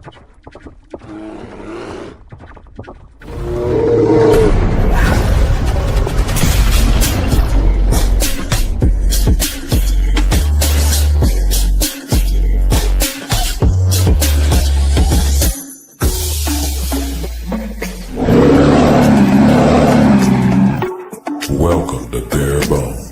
Welcome to Bare Bones.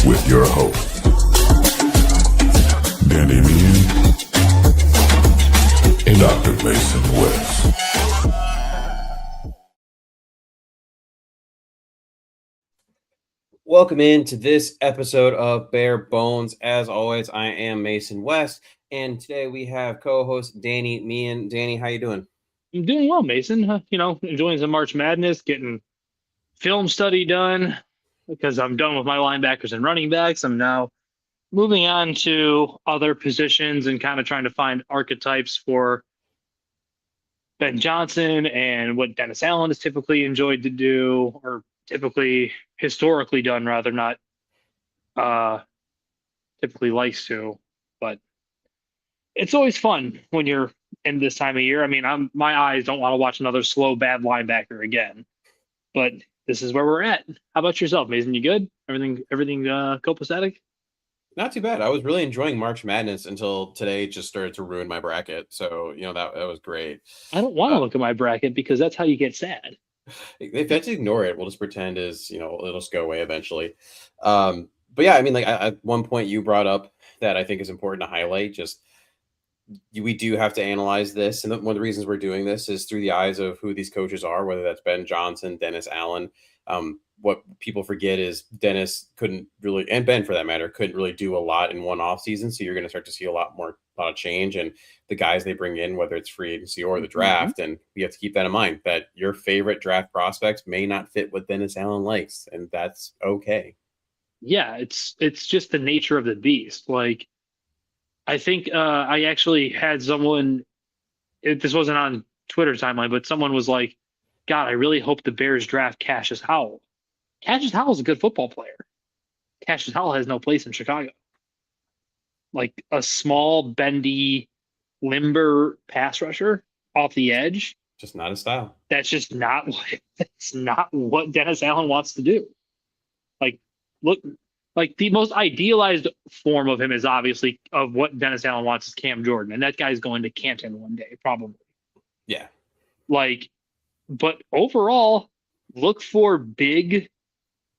With your hosts, Danny Meehan and Dr. Mason West. Welcome into this episode of Bare Bones. As always, I am Mason West, and today we have co-host Danny Meehan. Danny, how you doing? I'm doing well, Mason. Enjoying some March Madness, getting film study done because I'm done with my linebackers and running backs. I'm now moving on to other positions and kind of trying to find archetypes for Ben Johnson and what Dennis Allen has typically enjoyed to do, or typically historically done, rather, not typically likes to. But it's always fun when you're in this time of year. I mean, my eyes don't want to watch another slow, bad linebacker again. But this is where we're at. How about yourself, Mason? You good? Everything copacetic? Not too bad. I was really enjoying March Madness until today just started to ruin my bracket. So, that was great. I don't want to look at my bracket because that's how you get sad. If that's ignore it, we'll just pretend it'll just go away eventually. But yeah, I mean, like at one point you brought up that I think is important to highlight. Just we do have to analyze this, and one of the reasons we're doing this is through the eyes of who these coaches are, whether that's Ben Johnson, Dennis Allen. What people forget is Dennis couldn't really, and Ben for that matter, couldn't really do a lot in one off season. So you're going to start to see a lot of change, and the guys they bring in, whether it's free agency or the draft. And we have to keep that in mind, that your favorite draft prospects may not fit what Dennis Allen likes, and that's okay. Yeah, it's just the nature of the beast. Like, I think I actually had someone, this wasn't on Twitter timeline, but someone was like, God, I really hope the Bears draft Cassius Howell. Cassius Howell is a good football player. Cassius Howell has no place in Chicago. Like a small, bendy, limber pass rusher off the edge. Just not his style. That's just not what Dennis Allen wants to do. Like the most idealized form of him is obviously of what Dennis Allen wants is Cam Jordan. And that guy's going to Canton one day, probably. Yeah. But overall, look for big,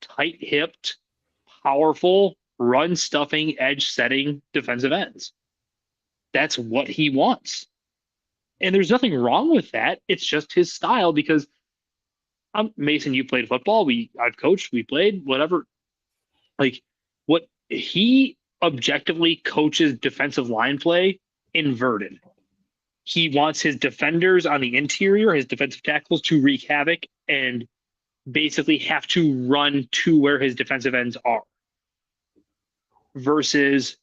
tight-hipped, powerful, run-stuffing, edge-setting defensive ends. That's what he wants. And there's nothing wrong with that. It's just his style because, Mason, you played football. I've coached. We played, whatever. Like, what he objectively coaches defensive line play inverted. He wants his defenders on the interior, his defensive tackles, to wreak havoc and basically have to run to where his defensive ends are. Versus,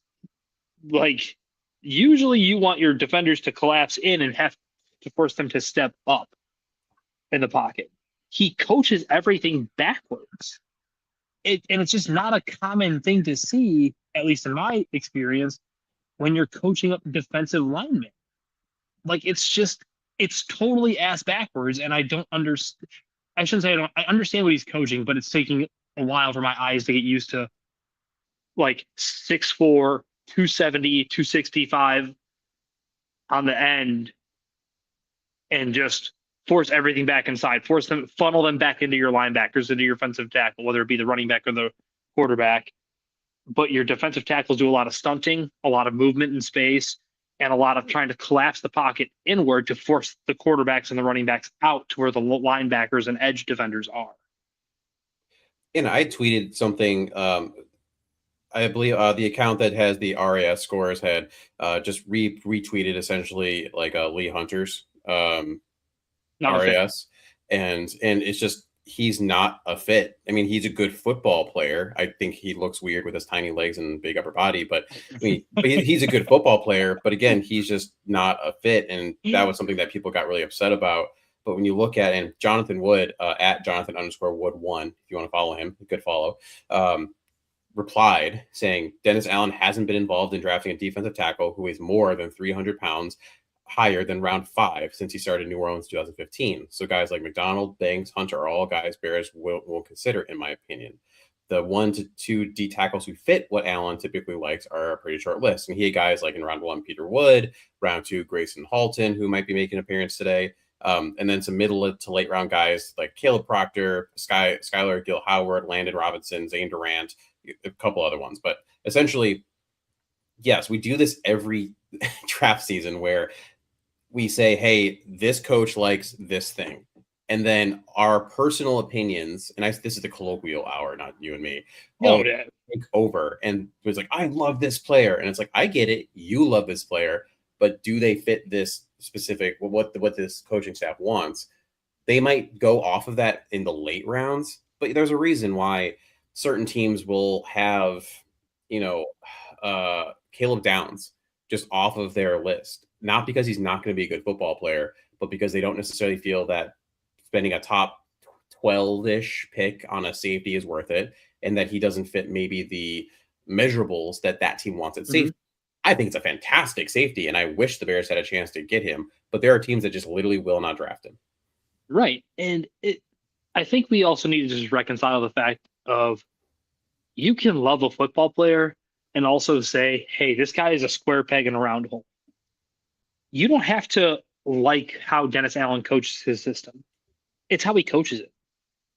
like, usually you want your defenders to collapse in and have to force them to step up in the pocket. He coaches everything backwards. And it's just not a common thing to see, at least in my experience, when you're coaching up defensive linemen. Like, it's totally ass backwards, and I don't understand. I shouldn't say I understand what he's coaching, but it's taking a while for my eyes to get used to, like, 6'4", 270, 265 on the end, and just force everything back inside, funnel them back into your linebackers, into your defensive tackle, whether it be the running back or the quarterback. But your defensive tackles do a lot of stunting, a lot of movement in space, and a lot of trying to collapse the pocket inward to force the quarterbacks and the running backs out to where the linebackers and edge defenders are. And I tweeted something, I believe the account that has the RAS scores had just retweeted essentially like Lee Hunter's RAS. And it's just, he's not a fit. I mean, he's a good football player. I think he looks weird with his tiny legs and big upper body, but I mean, he's a good football player. But again, he's just not a fit. And that was something that people got really upset about But when you look at, and Jonathan Wood, at Jonathan_Wood1, if you want to follow him, a good follow, replied saying Dennis Allen hasn't been involved in drafting a defensive tackle who is more than 300 pounds higher than round 5 since he started New Orleans 2015. So guys like McDonald, Banks, Hunter are all guys Bears will consider, in my opinion. The 1 to 2 D tackles who fit what Allen typically likes are a pretty short list. And he had guys like in round 1, Peter Wood, round 2, Grayson Halton, who might be making an appearance today. And then some middle to late round guys like Caleb Proctor, Skylar Gill Howard, Landon Robinson, Zane Durant, a couple other ones. But essentially, yes, we do this every draft season where we say, hey, this coach likes this thing. And then our personal opinions, and this is the colloquial hour, not you and me, take over. And it was like, I love this player. And it's like, I get it. You love this player. But do they fit this specific, what this coaching staff wants? They might go off of that in the late rounds. But there's a reason why certain teams will have, Caleb Downs just off of their list. Not because he's not going to be a good football player, but because they don't necessarily feel that spending a top 12-ish pick on a safety is worth it, and that he doesn't fit maybe the measurables that team wants at safety. I think it's a fantastic safety, and I wish the Bears had a chance to get him, but there are teams that just literally will not draft him. Right. And I think we also need to just reconcile the fact of you can love a football player and also say, hey, this guy is a square peg in a round hole. You don't have to like how Dennis Allen coaches his system. It's how he coaches it,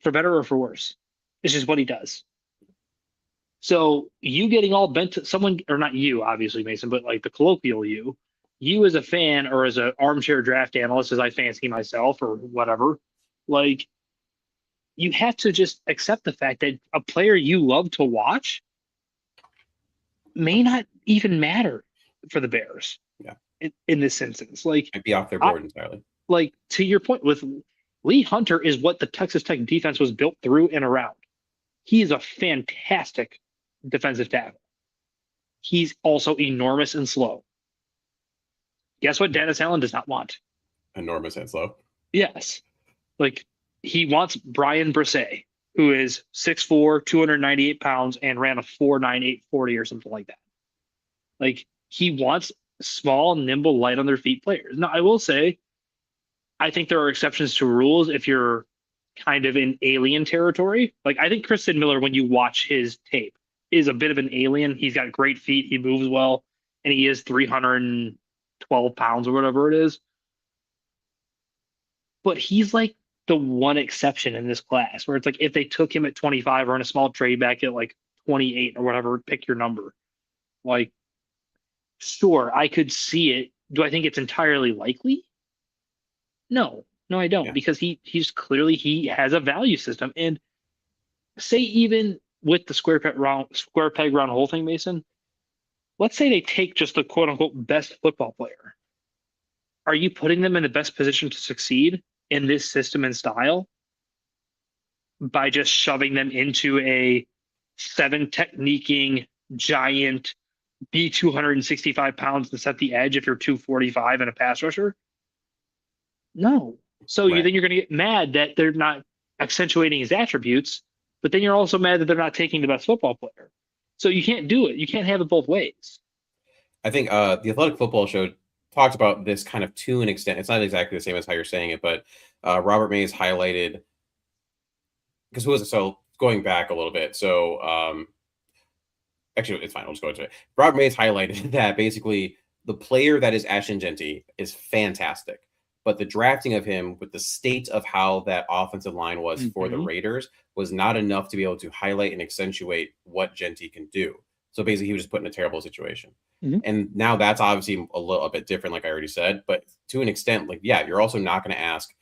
for better or for worse. It's just what he does. So you getting all bent to someone, or not you, obviously, Mason, but like the colloquial you as a fan or as an armchair draft analyst, as I fancy myself or whatever, like you have to just accept the fact that a player you love to watch may not even matter for the Bears. Yeah. In this instance, like might be off their board entirely. Like to your point with Lee Hunter is what the Texas Tech defense was built through and around. He is a fantastic defensive tackle. He's also enormous and slow. Guess what Dennis Allen does not want? Enormous and slow. Yes. Like he wants Brian Brisset, who is 6'4", 298 pounds, and ran a 4.98 40 or something like that. Like he wants small, nimble, light on their feet players. Now, I will say, I think there are exceptions to rules if you're kind of in alien territory. Like I think Kristen Miller, when you watch his tape, is a bit of an alien. He's got great feet. He moves well, and he is 312 pounds or whatever it is. But he's like the one exception in this class where it's like if they took him at 25 or in a small trade back at like 28 or whatever, pick your number. Like, sure, I could see it. Do I think it's entirely likely? No, I don't, because he's clearly he has a value system. And say even with the square peg round hole thing, Mason, let's say they take just the quote unquote best football player. Are you putting them in the best position to succeed in this system and style by just shoving them into a 7 techniquing giant, be 265 pounds to set the edge if you're 245 and a pass rusher? No. So then you're going to get mad that they're not accentuating his attributes, but then you're also mad that they're not taking the best football player. So you can't do it. You can't have it both ways. I think the Athletic Football Show talked about this kind of to an extent. It's not exactly the same as how you're saying it, but Robert Mays highlighted, because who was it? So going back a little bit. So actually, it's fine. I'll just go into it. Robert Mays highlighted that basically the player that is Ashton Genty is fantastic, but the drafting of him with the state of how that offensive line was for the Raiders was not enough to be able to highlight and accentuate what Genty can do. So basically, he was just put in a terrible situation. And now that's obviously a little bit different, like I already said, but to an extent, like, yeah, you're also not going to ask,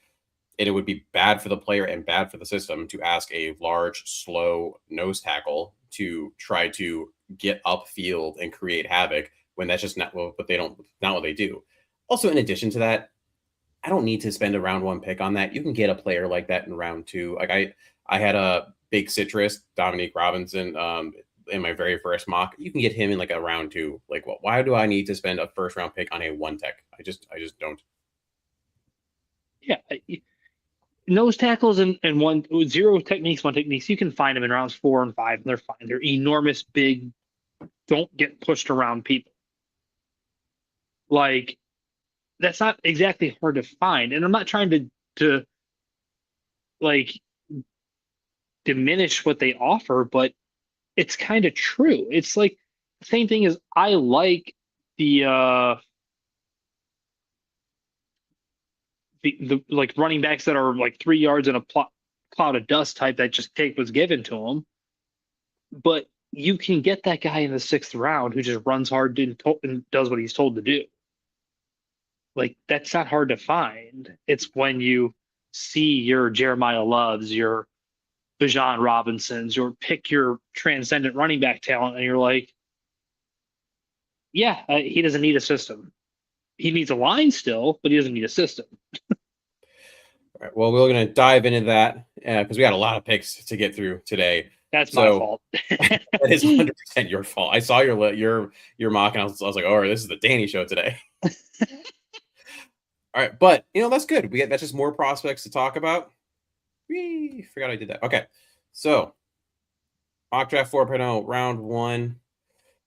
and it would be bad for the player and bad for the system to ask a large, slow nose tackle to try to get upfield and create havoc when that's just not what they do. Also, in addition to that, I don't need to spend a round 1 pick on that. You can get a player like that in round 2. Like I had a big citrus, Dominique Robinson, in my very first mock. You can get him in like a round 2. Like, well, why do I need to spend a first round pick on a 1 tech? I just don't. Yeah. nose tackles and one zero techniques, one techniques, you can find them in rounds 4 and 5, and they're fine. They're enormous, big, don't get pushed around people. Like, that's not exactly hard to find. And I'm not trying to like diminish what they offer, but it's kind of true. It's like the same thing as I like the the like running backs that are like 3 yards in a cloud of dust type that just take what's given to them. But you can get that guy in the 6th round who just runs hard and does what he's told to do. Like, that's not hard to find. It's when you see your Jeremiah Loves, your Bijan Robinsons, your pick your transcendent running back talent, and you're like, yeah, he doesn't need a system. He needs a line still, but he doesn't need a system. All right, well, we're going to dive into that because we got a lot of picks to get through today. That's my fault. That is 100% your fault. I saw your mock, and I was like, "Oh, this is the Danny show today." All right, but that's good. That's just more prospects to talk about. Forgot I did that. Okay, so mock draft 4.0 round 1.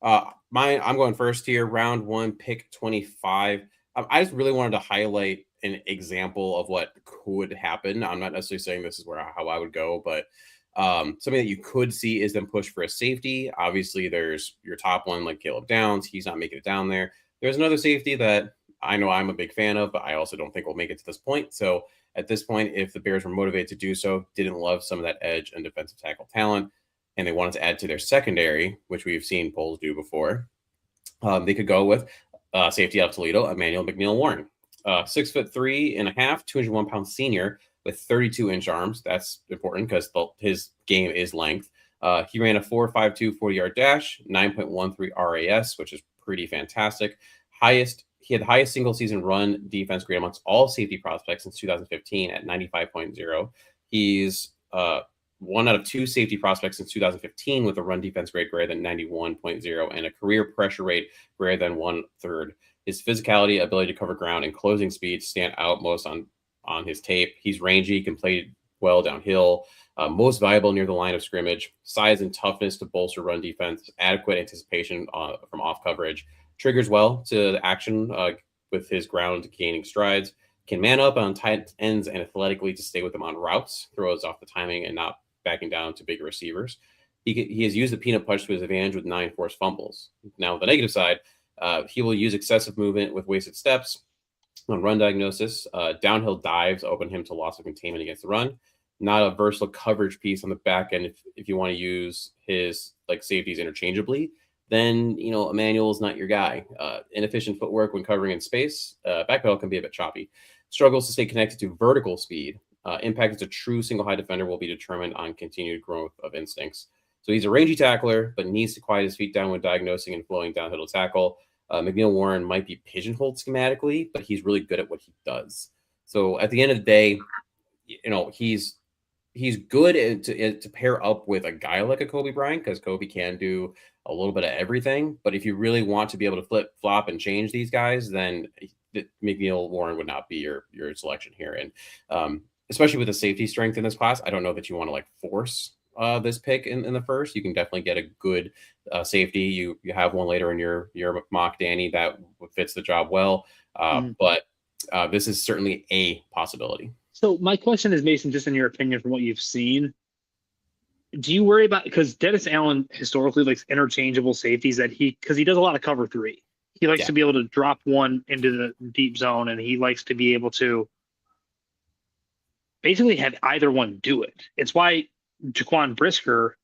I'm going first here. Round 1, pick 25. I just really wanted to highlight an example of what could happen. I'm not necessarily saying this is how I would go, but something that you could see is them push for a safety. Obviously, there's your top one, like Caleb Downs. He's not making it down there. There's another safety that I know I'm a big fan of, but I also don't think we'll make it to this point. So at this point, if the Bears were motivated to do so, didn't love some of that edge and defensive tackle talent, and they wanted to add to their secondary, which we've seen polls do before, they could go with safety out of Toledo, Emmanuel McNeil-Warren. 6'3.5", 201-pound senior with 32-inch arms. That's important because his game is length. He ran a 4.52 40-yard dash, 9.13 RAS, which is pretty fantastic. He had the highest single season run defense grade amongst all safety prospects since 2015 at 95.0. He's 1 out of 2 safety prospects since 2015 with a run defense grade greater than 91.0 and a career pressure rate greater than 1/3. His physicality, ability to cover ground, and closing speed stand out most on his tape. He's rangy, can play well downhill, most valuable near the line of scrimmage, size and toughness to bolster run defense, adequate anticipation from off coverage, triggers well to the action with his ground gaining strides, can man up on tight ends and athletically to stay with them on routes, throws off the timing and not backing down to bigger receivers. He has used the peanut punch to his advantage with 9 forced fumbles. Now, on the negative side, he will use excessive movement with wasted steps on run diagnosis. Downhill dives open him to loss of containment against the run. Not a versatile coverage piece on the back end. If you want to use his safeties interchangeably, then Emmanuel is not your guy. Inefficient footwork when covering in space. Backpedal can be a bit choppy. Struggles to stay connected to vertical speed. Impact as a true single high defender will be determined on continued growth of instincts. So he's a rangy tackler, but needs to quiet his feet down when diagnosing and flowing downhill to tackle. McNeil-Warren might be pigeonholed schematically, but he's really good at what he does. So at the end of the day, he's good to pair up with a guy like a Kobe Bryant, because Kobe can do a little bit of everything. But if you really want to be able to flip, flop, and change these guys, then McNeil-Warren would not be your selection here. And especially with the safety strength in this class, I don't know that you want to force this pick in the first. You can definitely get a good safety. You have one later in your mock, Danny, that fits the job well. But this is certainly a possibility. So my question is, Mason, just in your opinion from what you've seen, do you worry about, because Dennis Allen historically likes interchangeable safeties because he does a lot of cover 3. He likes to be able to drop one into the deep zone, and he likes to be able to basically have either one do it. It's why Jaquan Brisker,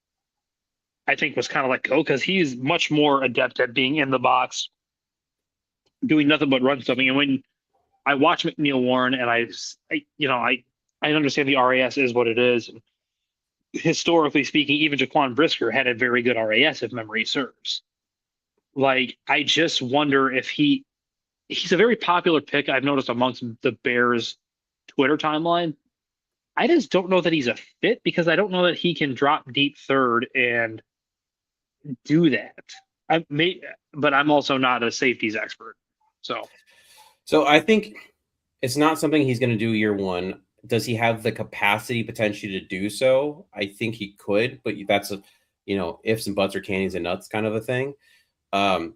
I think, was kind of let go, because he's much more adept at being in the box, doing nothing but run stuffing. And when I watch McNeil-Warren, and I understand the RAS is what it is. And historically speaking, even Jaquan Brisker had a very good RAS, if memory serves. I just wonder if he's a very popular pick, I've noticed, amongst the Bears Twitter timeline. I just don't know that he's a fit, because I don't know that he can drop deep third and do that. But I'm also not a safeties expert. So I think it's not something he's going to do year one. Does he have the capacity potentially to do so? I think he could, but that's a, ifs and buts or candies and nuts kind of a thing.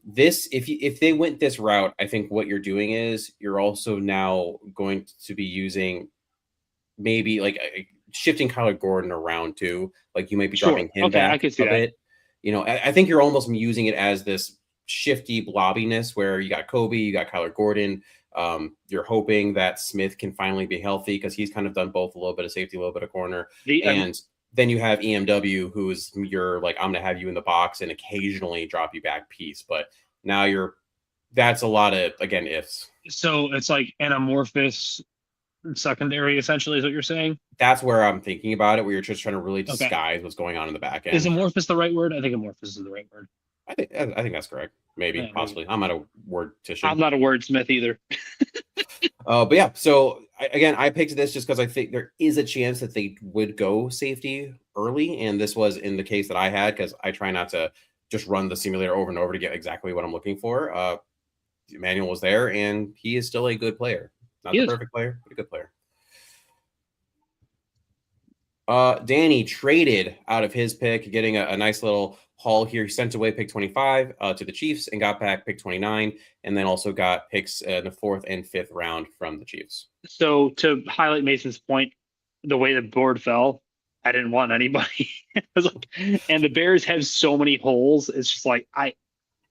This, if they went this route, I think what you're doing is you're also now going to be using maybe like shifting Kyler Gordon around too. Like you might be Sure. dropping him Okay, I back could see a that. bit. I think you're almost using it as this shifty blobbiness where you got Kobe, you got Kyler Gordon. You're hoping that Smith can finally be healthy because he's kind of done both a little bit of safety, a little bit of corner. The And then you have EMW, who's your like, I'm going to have you in the box and occasionally drop you back piece. But now that's a lot of, again, ifs. So it's like an amorphous secondary, essentially, is what you're saying? That's where I'm thinking about it, where you're just trying to really Okay. disguise what's going on in the back Is end. amorphous the right word? I think amorphous is the right word. I think that's correct. Maybe, Yeah, possibly. I'm not a wordtician. I'm not a wordsmith either. But yeah, so I picked this just because I think there is a chance that they would go safety early, and this was in the case that I had because I try not to just run the simulator over and over to get exactly what I'm looking for. Emmanuel was there, and he is still a good player. Not the perfect player, but a good player. Danny traded out of his pick, getting a nice little haul here. He sent away pick 25 to the Chiefs and got back pick 29, and then also got picks in the 4th and 5th round from the Chiefs. So to highlight Mason's point, the way the board fell, I didn't want anybody. And the Bears have so many holes. It's just like I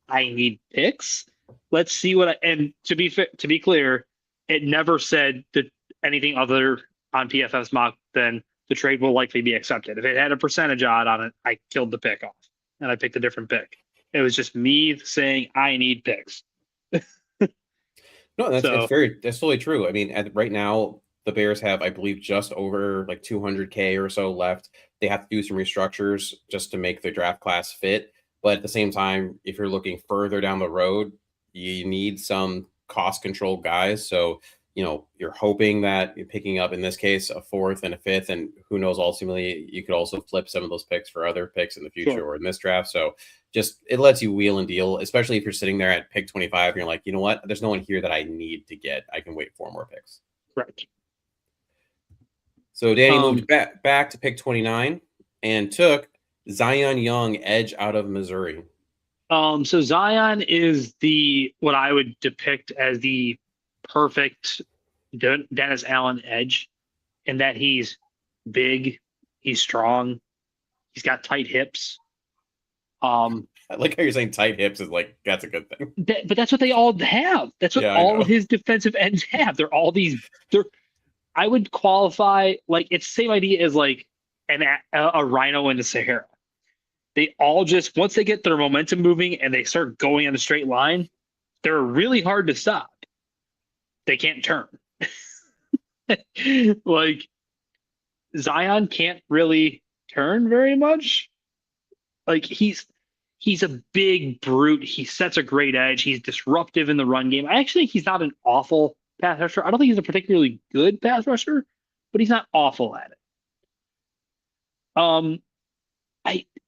need picks. Let's see and to be clear, it never said that anything other on PFF's mock than the trade will likely be accepted. If it had a percentage odd on it, I killed the pick off and I picked a different pick. It was just me saying I need picks. No, that's totally true. I mean, right now the Bears have, I believe, just over like 200K or so left. They have to do some restructures just to make the draft class fit. But at the same time, if you're looking further down the road, you need some cost control guys. So, you're hoping that you're picking up, in this case, a 4th and a 5th, and who knows, ultimately, you could also flip some of those picks for other picks in the future or in this draft. So just, it lets you wheel and deal, especially if you're sitting there at pick 25 and you're like, you know what, there's no one here that I need to get. I can wait 4 more picks. Right. So Danny moved back to pick 29 and took Zion Young, edge out of Missouri. So Zion is what I would depict as the perfect Dennis Allen edge, in that he's big, he's strong, he's got tight hips. I like how you're saying tight hips is like, that's a good thing. But that's what they all have. That's what all of his defensive ends have. They're all I would qualify, like, it's the same idea as like a rhino in the Sahara. They all just, once they get their momentum moving and they start going on a straight line, they're really hard to stop. They can't turn. Like, Zion can't really turn very much. Like, he's a big brute. He sets a great edge. He's disruptive in the run game. I actually think he's not an awful pass rusher. I don't think he's a particularly good pass rusher, but he's not awful at it.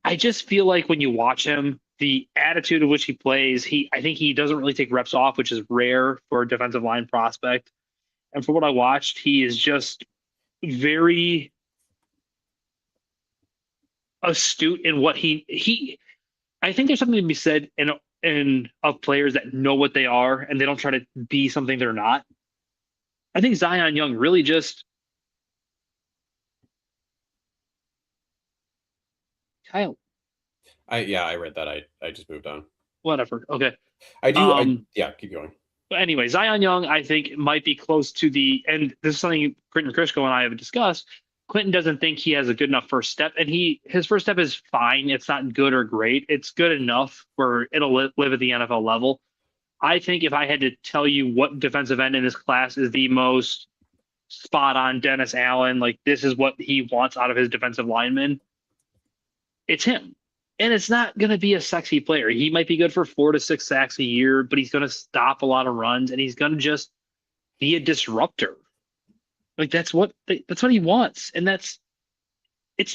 I just feel like when you watch him, the attitude of which he plays, I think he doesn't really take reps off, which is rare for a defensive line prospect. And from what I watched, he is just very astute in what I think there's something to be said in of players that know what they are and they don't try to be something they're not. I think Zion Young really just Kyle. I read that. I just moved on. Whatever. Okay. I do. Keep going. But anyway, Zion Young, I think, might be close to and this is something Quentin Krishko and I have discussed. Quentin doesn't think he has a good enough first step, and his first step is fine. It's not good or great. It's good enough where it'll live at the NFL level. I think if I had to tell you what defensive end in this class is the most spot on Dennis Allen, like this is what he wants out of his defensive lineman, it's him. And it's not going to be a sexy player. He might be good for 4 to 6 sacks a year, but he's going to stop a lot of runs, and he's going to just be a disruptor. Like that's what he wants, and it's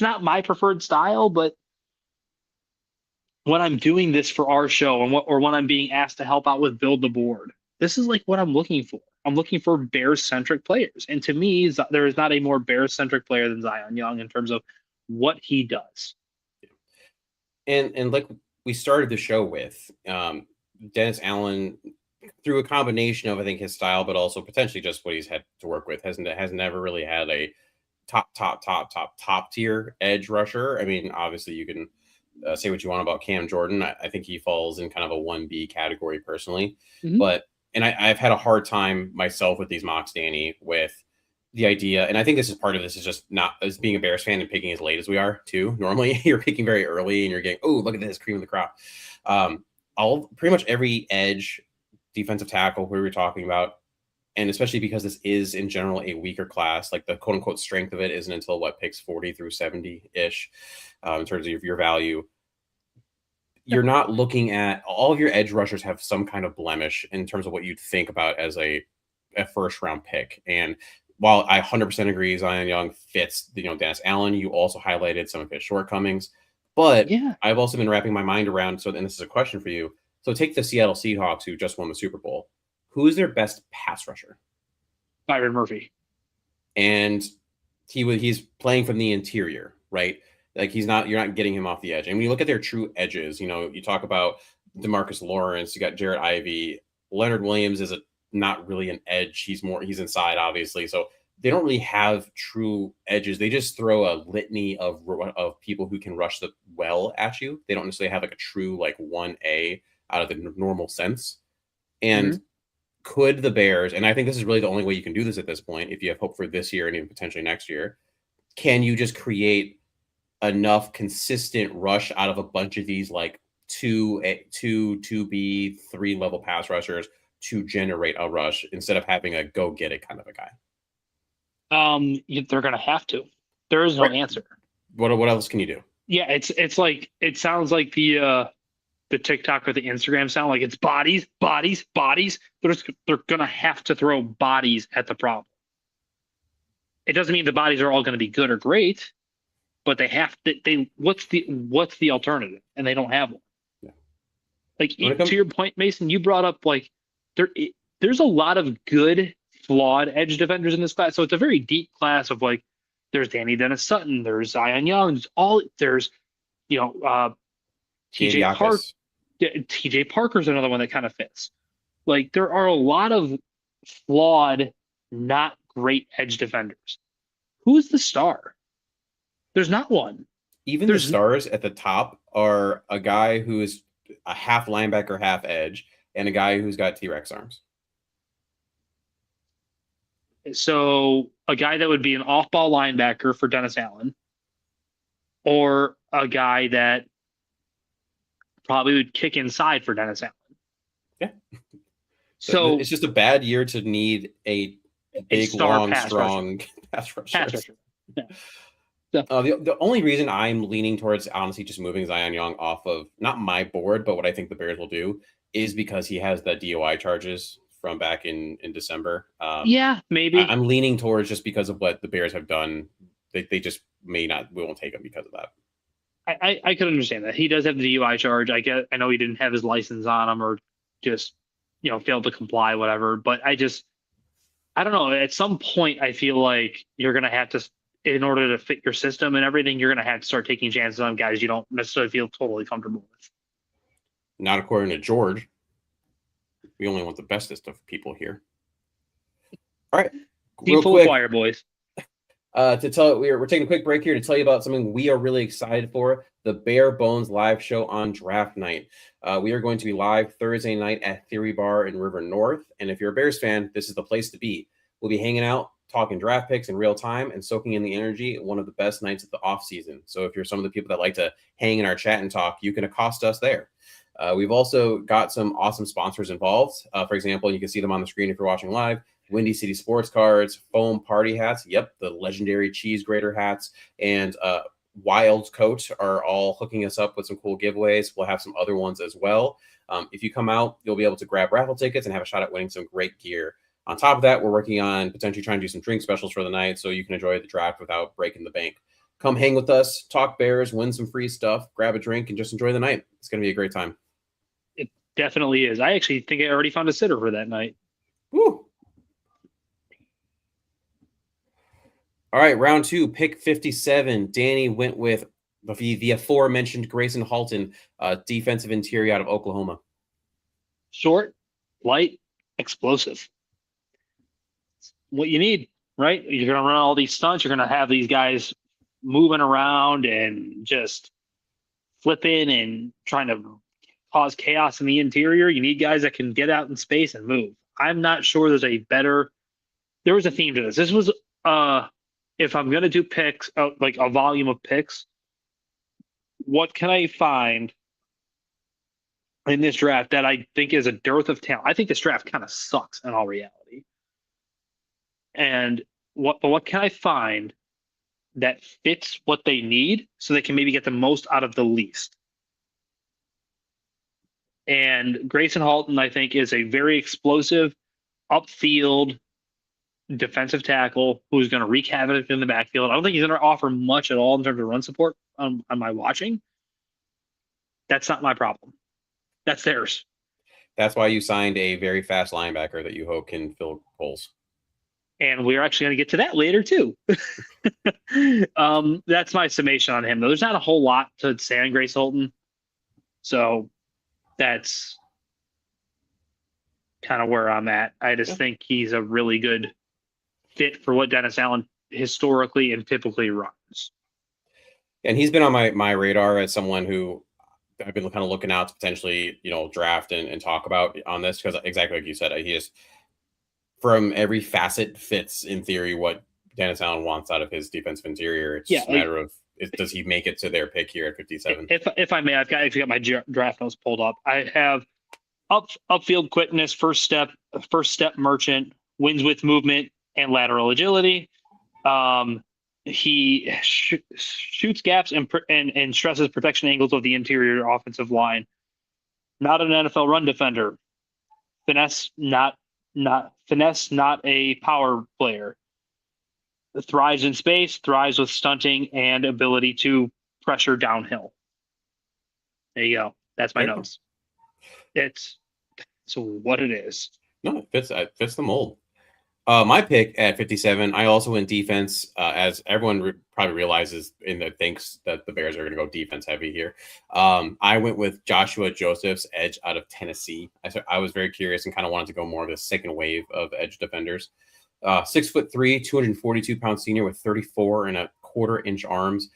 not my preferred style. But when I'm doing this for our show, or when I'm being asked to help out with build the board, this is like what I'm looking for. I'm looking for Bears-centric players. And to me, there is not a more Bears-centric player than Zion Young in terms of what he does. And like we started the show with, Dennis Allen, through a combination of I think his style, but also potentially just what he's had to work with, has never really had a top tier edge rusher. I mean, obviously you can say what you want about Cam Jordan. I think he falls in kind of a 1B category personally, but I've had a hard time myself with these mocks, Danny, with the idea, and I think this is part of this is just not as being a Bears fan and picking as late as we are too. Normally you're picking very early and you're getting, oh, look at this cream of the crop. All pretty much every edge, defensive tackle who we were talking about, and especially because this is in general a weaker class, like the quote unquote strength of it isn't until what picks 40 through 70 ish in terms of your value. You're not looking at all of your edge rushers have some kind of blemish in terms of what you'd think about as a first round pick. And while I 100% agree Zion Young fits, Dennis Allen, you also highlighted some of his shortcomings. But yeah, I've also been wrapping my mind around. So then this is a question for you. So take the Seattle Seahawks, who just won the Super Bowl. Who is their best pass rusher? Byron Murphy. And he's playing from the interior, right? Like you're not getting him off the edge. And when you look at their true edges, you talk about DeMarcus Lawrence, you got Jared Ivey, Leonard Williams is not really an edge. He's inside, obviously. So they don't really have true edges. They just throw a litany of people who can rush the well at you. They don't necessarily have like a true like 1A out of the normal sense. And could the Bears, and I think this is really the only way you can do this at this point, if you have hope for this year and even potentially next year, can you just create enough consistent rush out of a bunch of these like 2B, 3 level pass rushers to generate a rush instead of having a go get it kind of a guy? They're gonna have to. There is no answer. What else can you do? Yeah, it's like it sounds like the TikTok or the Instagram sound like it's bodies. They're gonna have to throw bodies at the problem. It doesn't mean the bodies are all going to be good or great, but they have to. What's the alternative? And they don't have one. Yeah. Like to your point, Mason, you brought up like there's a lot of good flawed edge defenders in this class. So it's a very deep class of like there's Danny Dennis Sutton, there's Zion Young, there's TJ Park. TJ Parker's another one that kind of fits. Like there are a lot of flawed, not great edge defenders. Who's the star? There's not one. Even the stars at the top are a guy who is a half linebacker, half edge, and a guy who's got T-Rex arms. So a guy that would be an off-ball linebacker for Dennis Allen, or a guy that probably would kick inside for Dennis Allen. Yeah. So it's just a bad year to need a big, long, strong pass rusher. Yeah. The only reason I'm leaning towards honestly just moving Zion Young off of not my board, but what I think the Bears will do is because he has the DOI charges from back in December. Yeah, maybe. I'm leaning towards just because of what the Bears have done. They just we won't take him because of that. I could understand that. He does have the DUI charge. I know he didn't have his license on him or just, failed to comply, whatever. But I don't know. At some point, I feel like you're going to have to, in order to fit your system and everything, you're going to have to start taking chances on guys you don't necessarily feel totally comfortable with. Not according to George. We only want the bestest of people here. All right. Real quick, choir, boys. We're taking a quick break here to tell you about something we are really excited for, the Bare Bones live show on draft night. We are going to be live Thursday night at Theory Bar in River North. And if you're a Bears fan, this is the place to be. We'll be hanging out, talking draft picks in real time and soaking in the energy, one of the best nights of the off season. So if you're some of the people that like to hang in our chat and talk, you can accost us there. We've also got some awesome sponsors involved. For example, you can see them on the screen if you're watching live. Windy City Sports Cards, foam party hats. Yep, the legendary cheese grater hats and Wild Coat are all hooking us up with some cool giveaways. We'll have some other ones as well. If you come out, you'll be able to grab raffle tickets and have a shot at winning some great gear. On top of that, we're working on potentially trying to do some drink specials for the night so you can enjoy the draft without breaking the bank. Come hang with us, talk Bears, win some free stuff, grab a drink, and just enjoy the night. It's going to be a great time. It definitely is. I actually think I already found a sitter for that night. Woo! All right, round 2, pick 57. Danny went with the aforementioned Grayson Halton, defensive interior out of Oklahoma. Short, light, explosive. What you need, right? You're going to run all these stunts. You're going to have these guys moving around and just flipping and trying to cause chaos in the interior. You need guys that can get out in space and move. I'm not sure there was a theme to this. This was, if I'm going to do picks, like a volume of picks, what can I find in this draft that I think is a dearth of talent? I think this draft kind of sucks in all reality. And what can I find that fits what they need so they can maybe get the most out of the least? And Grayson Halton, I think, is a very explosive, upfield defensive tackle who's going to wreak havoc in the backfield. I don't think he's going to offer much at all in terms of run support on my watching. That's not my problem. That's theirs. That's why you signed a very fast linebacker that you hope can fill holes. And we're actually going to get to that later, too. That's my summation on him, though. There's not a whole lot to say on Grace Holton. So that's kind of where I'm at. I just think he's a really good fit for what Dennis Allen historically and typically runs. And he's been on my radar as someone who I've been kind of looking out to potentially, draft and talk about on this, because exactly like you said, he just, from every facet, fits in theory what Dennis Allen wants out of his defensive interior. It's just a matter of, does he make it to their pick here at 57? If I may, I've got my draft notes pulled up. I have upfield quickness, first step merchant, wins with movement and lateral agility. He shoots gaps and stresses protection angles of the interior offensive line. Not an NFL run defender. Finesse, not a power player. Thrives in space, thrives with stunting and ability to pressure downhill. There you go. That's my notes. It's what it is. No, it fits the mold. My pick at 57, I also went defense, as everyone probably realizes thinks that the Bears are going to go defense heavy here. I went with Joshua Joseph's edge out of Tennessee. I was very curious and kind of wanted to go more of the second wave of edge defenders. 6'3", 242-pound senior with 34.25-inch arms.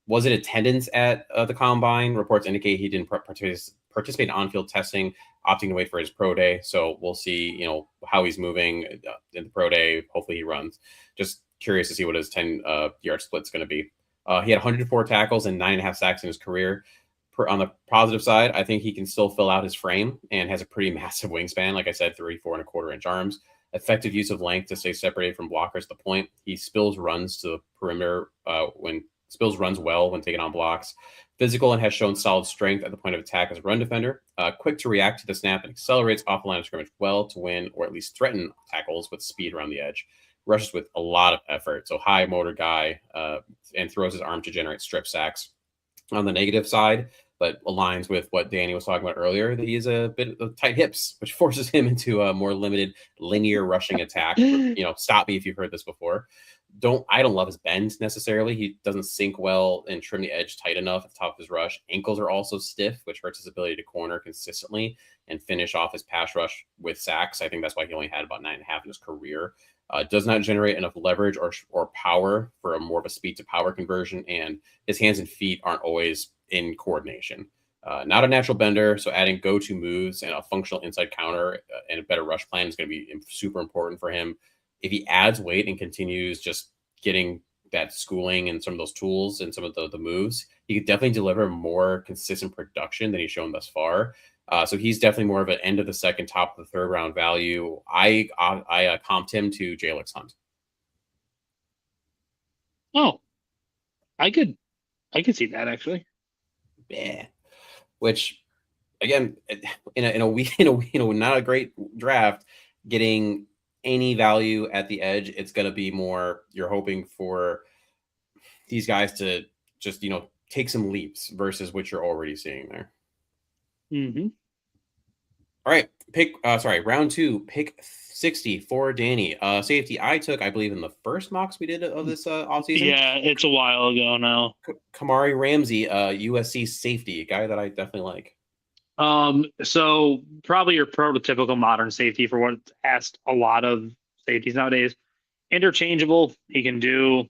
Was in attendance at the combine. Reports indicate he didn't participate in on-field testing, opting to wait for his pro day. So we'll see, how he's moving in the pro day. Hopefully he runs. Just curious to see what his 10-yard split's going to be. He had 104 tackles and 9.5 sacks in his career. On the positive side, I think he can still fill out his frame and has a pretty massive wingspan. Like I said, 34.25-inch arms. Effective use of length to stay separated from blockers at the point. He spills runs to the perimeter runs well when taking on blocks. Physical and has shown solid strength at the point of attack as a run defender. Quick to react to the snap and accelerates off the line of scrimmage well to win or at least threaten tackles with speed around the edge. Rushes with a lot of effort. So high motor guy, and throws his arm to generate strip sacks. On the negative side, but aligns with what Danny was talking about earlier, that he has a bit of tight hips, which forces him into a more limited linear rushing attack. Stop me if you've heard this before. I don't love his bend necessarily. He doesn't sink well and trim the edge tight enough at the top of his rush. Ankles are also stiff, which hurts his ability to corner consistently and finish off his pass rush with sacks. I think that's why he only had about 9.5 in his career. Does not generate enough leverage or power for more of a speed to power conversion, and his hands and feet aren't always in coordination. Not a natural bender, so adding go-to moves and a functional inside counter and a better rush plan is going to be super important for him. If he adds weight and continues just getting that schooling and some of those tools and some of the moves, he could definitely deliver more consistent production than he's shown thus far. So he's definitely more of an end of the second, top of the third round value. I comped him to Jalix Hunt. Oh, I could see that actually. Yeah, which again, in a not a great draft, getting any value at the edge, it's going to be more, you're hoping for these guys to just, take some leaps versus what you're already seeing there. Mm-hmm. All right, round 2, pick 60 for Danny. Safety I took, I believe, in the first mocks we did of this offseason. Yeah, it's a while ago now. Kamari Ramsey, USC safety, a guy that I definitely like. So probably your prototypical modern safety for what's asked a lot of safeties nowadays. Interchangeable. He can do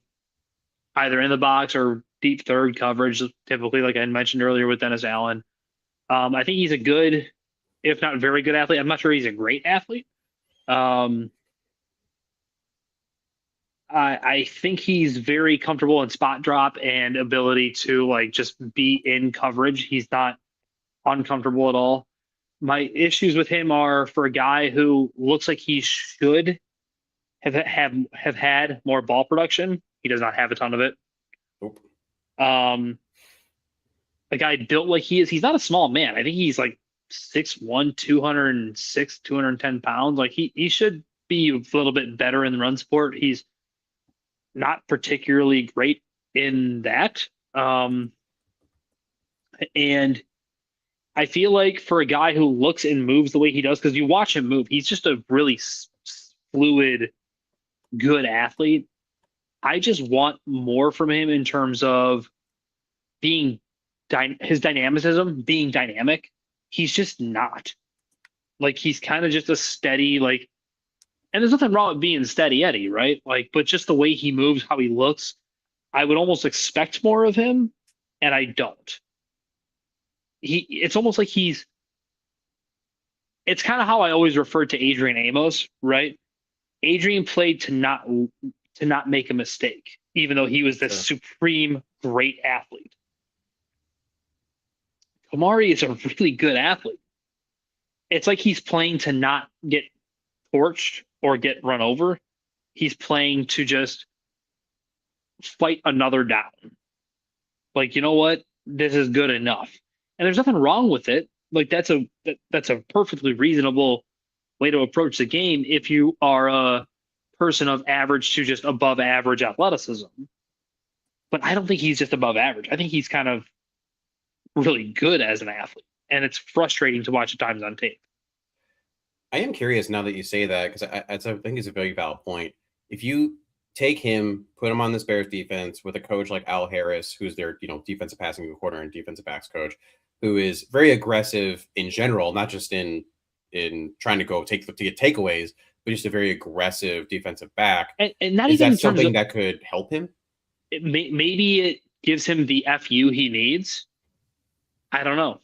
either in the box or deep third coverage, typically, like I mentioned earlier with Dennis Allen. I think he's a good, if not very good athlete. I'm not sure he's a great athlete. I think he's very comfortable in spot drop and ability to like just be in coverage. He's not uncomfortable at all. My issues with him are for a guy who looks like he should have had more ball production. He does not have a ton of it. Nope. A guy built like he is, he's not a small man. I think he's like 6'1", 206, 210 pounds. Like he should be a little bit better in the run support. He's not particularly great in that. And I feel like for a guy who looks and moves the way he does, because you watch him move, he's just a really fluid, good athlete. I just want more from him in terms of being his dynamicism, being dynamic. He's just not. Like, he's kind of just a steady, like, and there's nothing wrong with being steady Eddie, right? Like, but just the way he moves, how he looks, I would almost expect more of him, and I don't. It's almost like it's kind of how I always referred to Adrian Amos, right? Adrian played to not make a mistake, even though he was this supreme great athlete. Kamari is a really good athlete. It's like he's playing to not get torched or get run over. He's playing to just fight another down. Like, you know what? This is good enough. And there's nothing wrong with it. Like, that's a perfectly reasonable way to approach the game if you are a person of average to just above average athleticism. But I don't think he's just above average. I think he's kind of really good as an athlete. And it's frustrating to watch at times on tape. I am curious now that you say that, because I think it's a very valid point. If you take him, put him on this Bears defense with a coach like Al Harris, who's their defensive passing coordinator and defensive backs coach, who is very aggressive in general, not just in trying to get takeaways, but just a very aggressive defensive back. And not is even that something that could help him? Maybe it gives him the FU he needs. I don't know.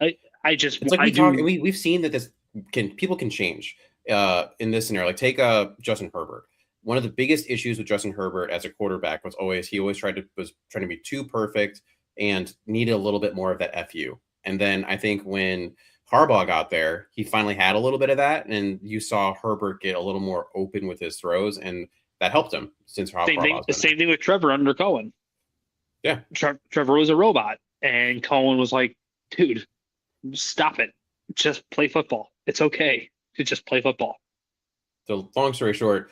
It's like we've seen that people can change in this scenario. Like, take Justin Herbert. One of the biggest issues with Justin Herbert as a quarterback was he always trying to be too perfect and needed a little bit more of that FU. And then I think when Harbaugh got there, he finally had a little bit of that, and you saw Herbert get a little more open with his throws, and that helped him since Harbaugh. Same thing with Trevor under Cohen. Yeah, Trevor was a robot, and Cohen was like, "Dude, stop it. Just play football. It's okay to just play football." So, long story short,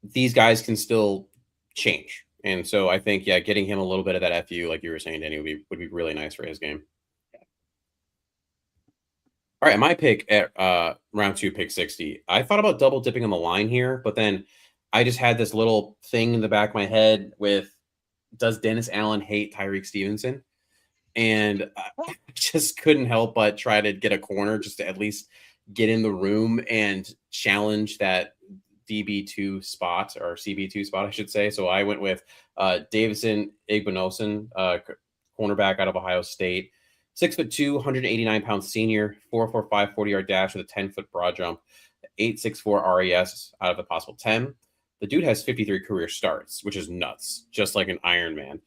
these guys can still change. And so I think, getting him a little bit of that FU, like you were saying, Danny, would be really nice for his game. Yeah. All right, my pick at round 2, pick 60. I thought about double dipping on the line here, but then I just had this little thing in the back of my head with, does Dennis Allen hate Tyreek Stevenson? And I just couldn't help but try to get a corner just to at least get in the room and challenge that DB2 spot, or CB2 spot, I should say. So I went with Davison Igbinosun, cornerback out of Ohio State, 6'2", 189-pound senior, 4.45 40-yard dash with a 10-foot broad jump, 8.64 RES out of a possible 10. The dude has 53 career starts, which is nuts, just like an Iron Man.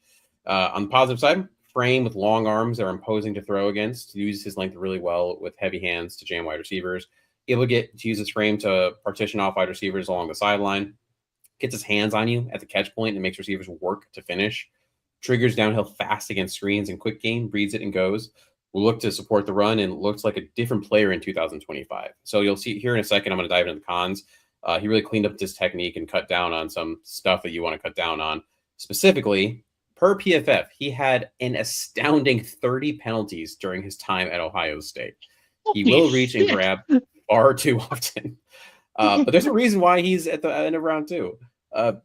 On the positive side, frame with long arms that are imposing to throw against, uses his length really well with heavy hands to jam wide receivers. Able to use his frame to partition off wide receivers along the sideline. Gets his hands on you at the catch point and makes receivers work to finish. Triggers downhill fast against screens and quick game, reads it and goes. Will look to support the run and looks like a different player in 2025. So you'll see here in a second, I'm going to dive into the cons. He really cleaned up his technique and cut down on some stuff that you want to cut down on. Specifically, per PFF, he had an astounding 30 penalties during his time at Ohio State. He Holy will reach and shit. grab far too often. But there's a reason why he's at the end of round 2.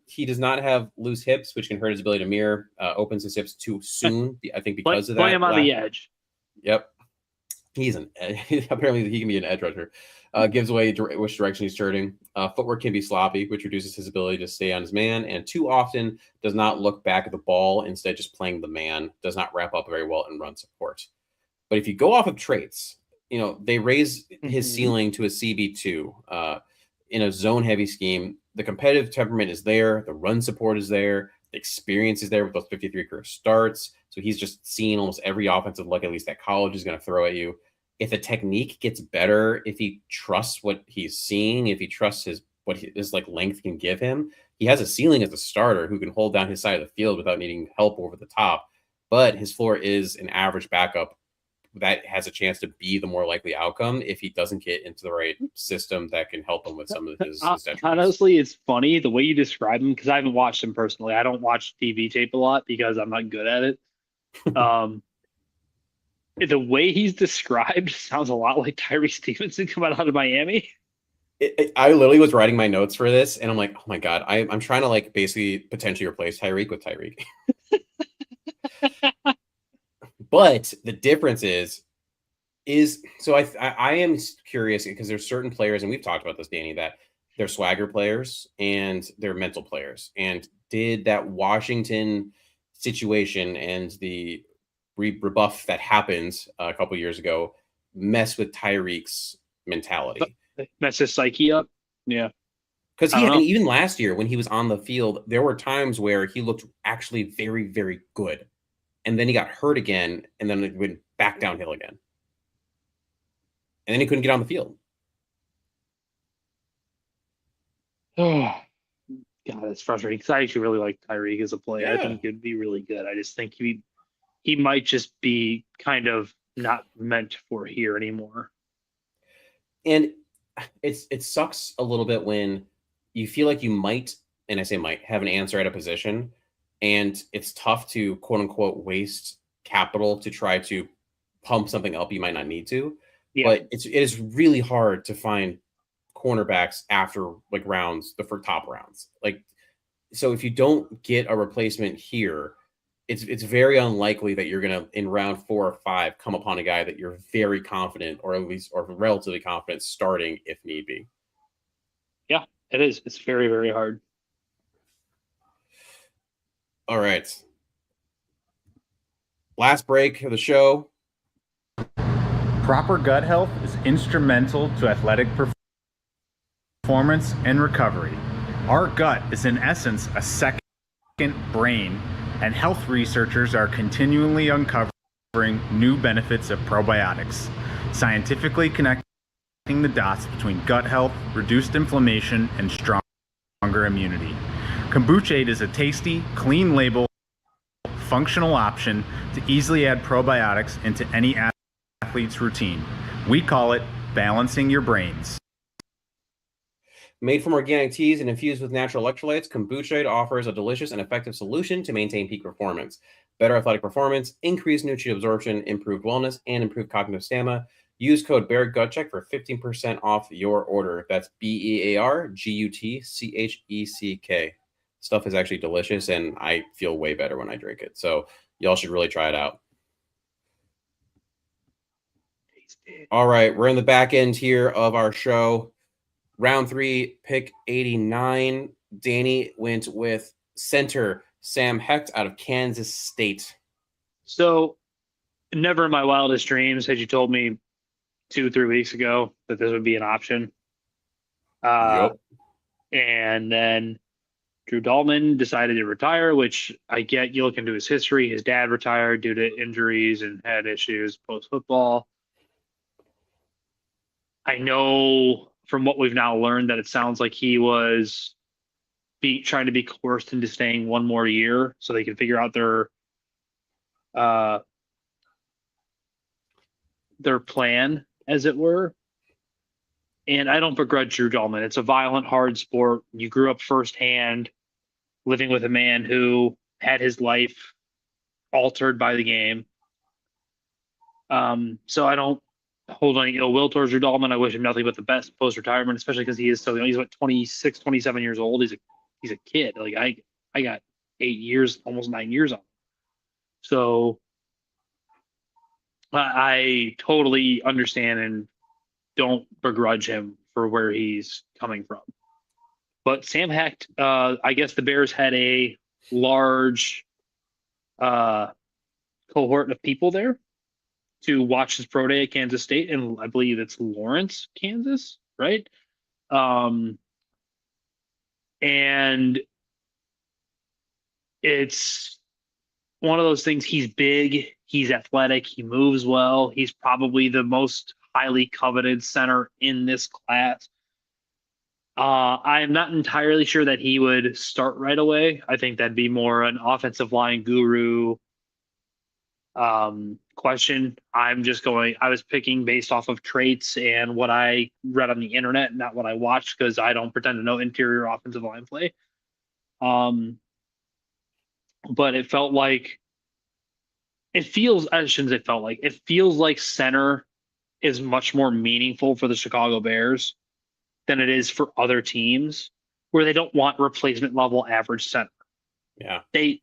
He does not have loose hips, which can hurt his ability to mirror. Opens his hips too soon, I think, because of Play that. him on the edge. Yep. He's apparently he can be an edge rusher. Gives away which direction he's turning. Footwork can be sloppy, which reduces his ability to stay on his man, and too often does not look back at the ball, instead just playing the man. Does not wrap up very well in run support. But if you go off of traits, they raise his ceiling to a CB2 in a zone-heavy scheme. The competitive temperament is there. The run support is there. The experience is there with those 53 career starts. So he's just seen almost every offensive look, at least at college, is going to throw at you. If the technique gets better, if he trusts what he's seeing, if he trusts what his length can give him, he has a ceiling as a starter who can hold down his side of the field without needing help over the top. But his floor is an average backup that has a chance to be the more likely outcome if he doesn't get into the right system that can help him with some of his detriments. Honestly, it's funny the way you describe him, because I haven't watched him personally. I don't watch TV tape a lot because I'm not good at it. The way he's described sounds a lot like Tyree Stevenson coming out of Miami. I literally was writing my notes for this, and I'm like, oh my God, I'm trying to basically potentially replace Tyreek with Tyreek. But the difference is so I am curious, because there's certain players, and we've talked about this, Danny, that they're swagger players and they're mental players. And did that Washington situation and the rebuff that happened a couple years ago mess with Tyreek's mentality? Mess his psyche up. Yeah. Because even last year when he was on the field, there were times where he looked actually very, very good. And then he got hurt again, and then it went back downhill again. And then he couldn't get on the field. Oh, God, it's frustrating, because I actually really like Tyreek as a player. Yeah. I think he'd be really good. I just think he might just be kind of not meant for here anymore. And it sucks a little bit when you feel like you might, and I say might, have an answer at a position, and it's tough to quote unquote waste capital to try to pump something up you might not need to. Yeah. But it is really hard to find cornerbacks after rounds, the top rounds. So if you don't get a replacement here, it's very unlikely that you're gonna, in round 4 or 5, come upon a guy that you're very confident, or relatively confident starting if need be. Yeah, it is. It's very, very hard. All right. Last break of the show. Proper gut health is instrumental to athletic performance and recovery. Our gut is in essence a second brain, and health researchers are continually uncovering new benefits of probiotics, scientifically connecting the dots between gut health, reduced inflammation, and stronger immunity. Kombucha Aid is a tasty, clean label, functional option to easily add probiotics into any athlete's routine. We call it balancing your brains. Made from organic teas and infused with natural electrolytes, Kombucha Aid offers a delicious and effective solution to maintain peak performance. Better athletic performance, increased nutrient absorption, improved wellness, and improved cognitive stamina. Use code BEARGUTCHECK for 15% off your order. That's BEARGUTCHECK. Stuff is actually delicious, and I feel way better when I drink it. So y'all should really try it out. All right, we're in the back end here of our show. Round 3, pick 89. Danny went with center Sam Hecht out of Kansas State. So never in my wildest dreams had you told me 2-3 weeks ago that this would be an option. Yep. And then Drew Dalman decided to retire, which I get. You look into his history. His dad retired due to injuries and had issues post-football. I know from what we've now learned that it sounds like he was trying to be coerced into staying one more year so they can figure out their plan, as it were. And I don't begrudge Drew Dalman. It's a violent, hard sport. You grew up firsthand living with a man who had his life altered by the game. So I don't hold on ill will towards Drew Dalman. I wish him nothing but the best post retirement, especially because he is so young. He's what 26, 27 years old. He's a kid. Like I got 8 years, almost 9 years on him. So I totally understand and don't begrudge him for where he's coming from. But Sam Hecht, I guess the Bears had a large cohort of people there to watch his pro day at Kansas State, and I believe it's Lawrence, Kansas, right? And it's one of those things. He's big, he's athletic, he moves well. He's probably the most highly coveted center in this class. I'm not entirely sure that he would start right away. I think that'd be more an offensive line guru question. I was picking based off of traits and what I read on the internet, not what I watched, because I don't pretend to know interior offensive line play. But it felt like it feels like center is much more meaningful for the Chicago Bears than it is for other teams where they don't want replacement level average center. Yeah. They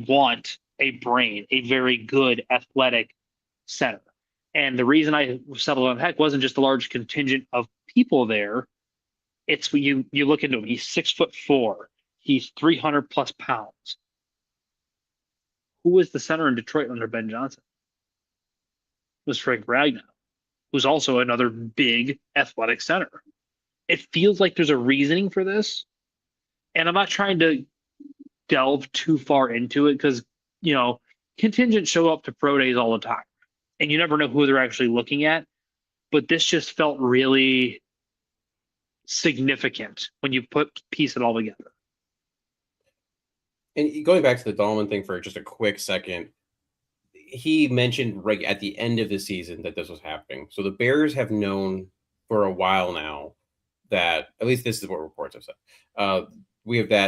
want a brain, a very good athletic center. And the reason I settled on Heck wasn't just a large contingent of people there. It's when you look into him, he's 6'4", he's 300 plus pounds. Who was the center in Detroit under Ben Johnson? It was Frank Ragnow, who's also another big athletic center. It feels like there's a reasoning for this. And I'm not trying to delve too far into it because, contingents show up to pro days all the time and you never know who they're actually looking at. But this just felt really significant when you piece it all together. And going back to the Dahlman thing for just a quick second, he mentioned right at the end of the season that this was happening. So the Bears have known for a while now that, at least this is what reports have said, that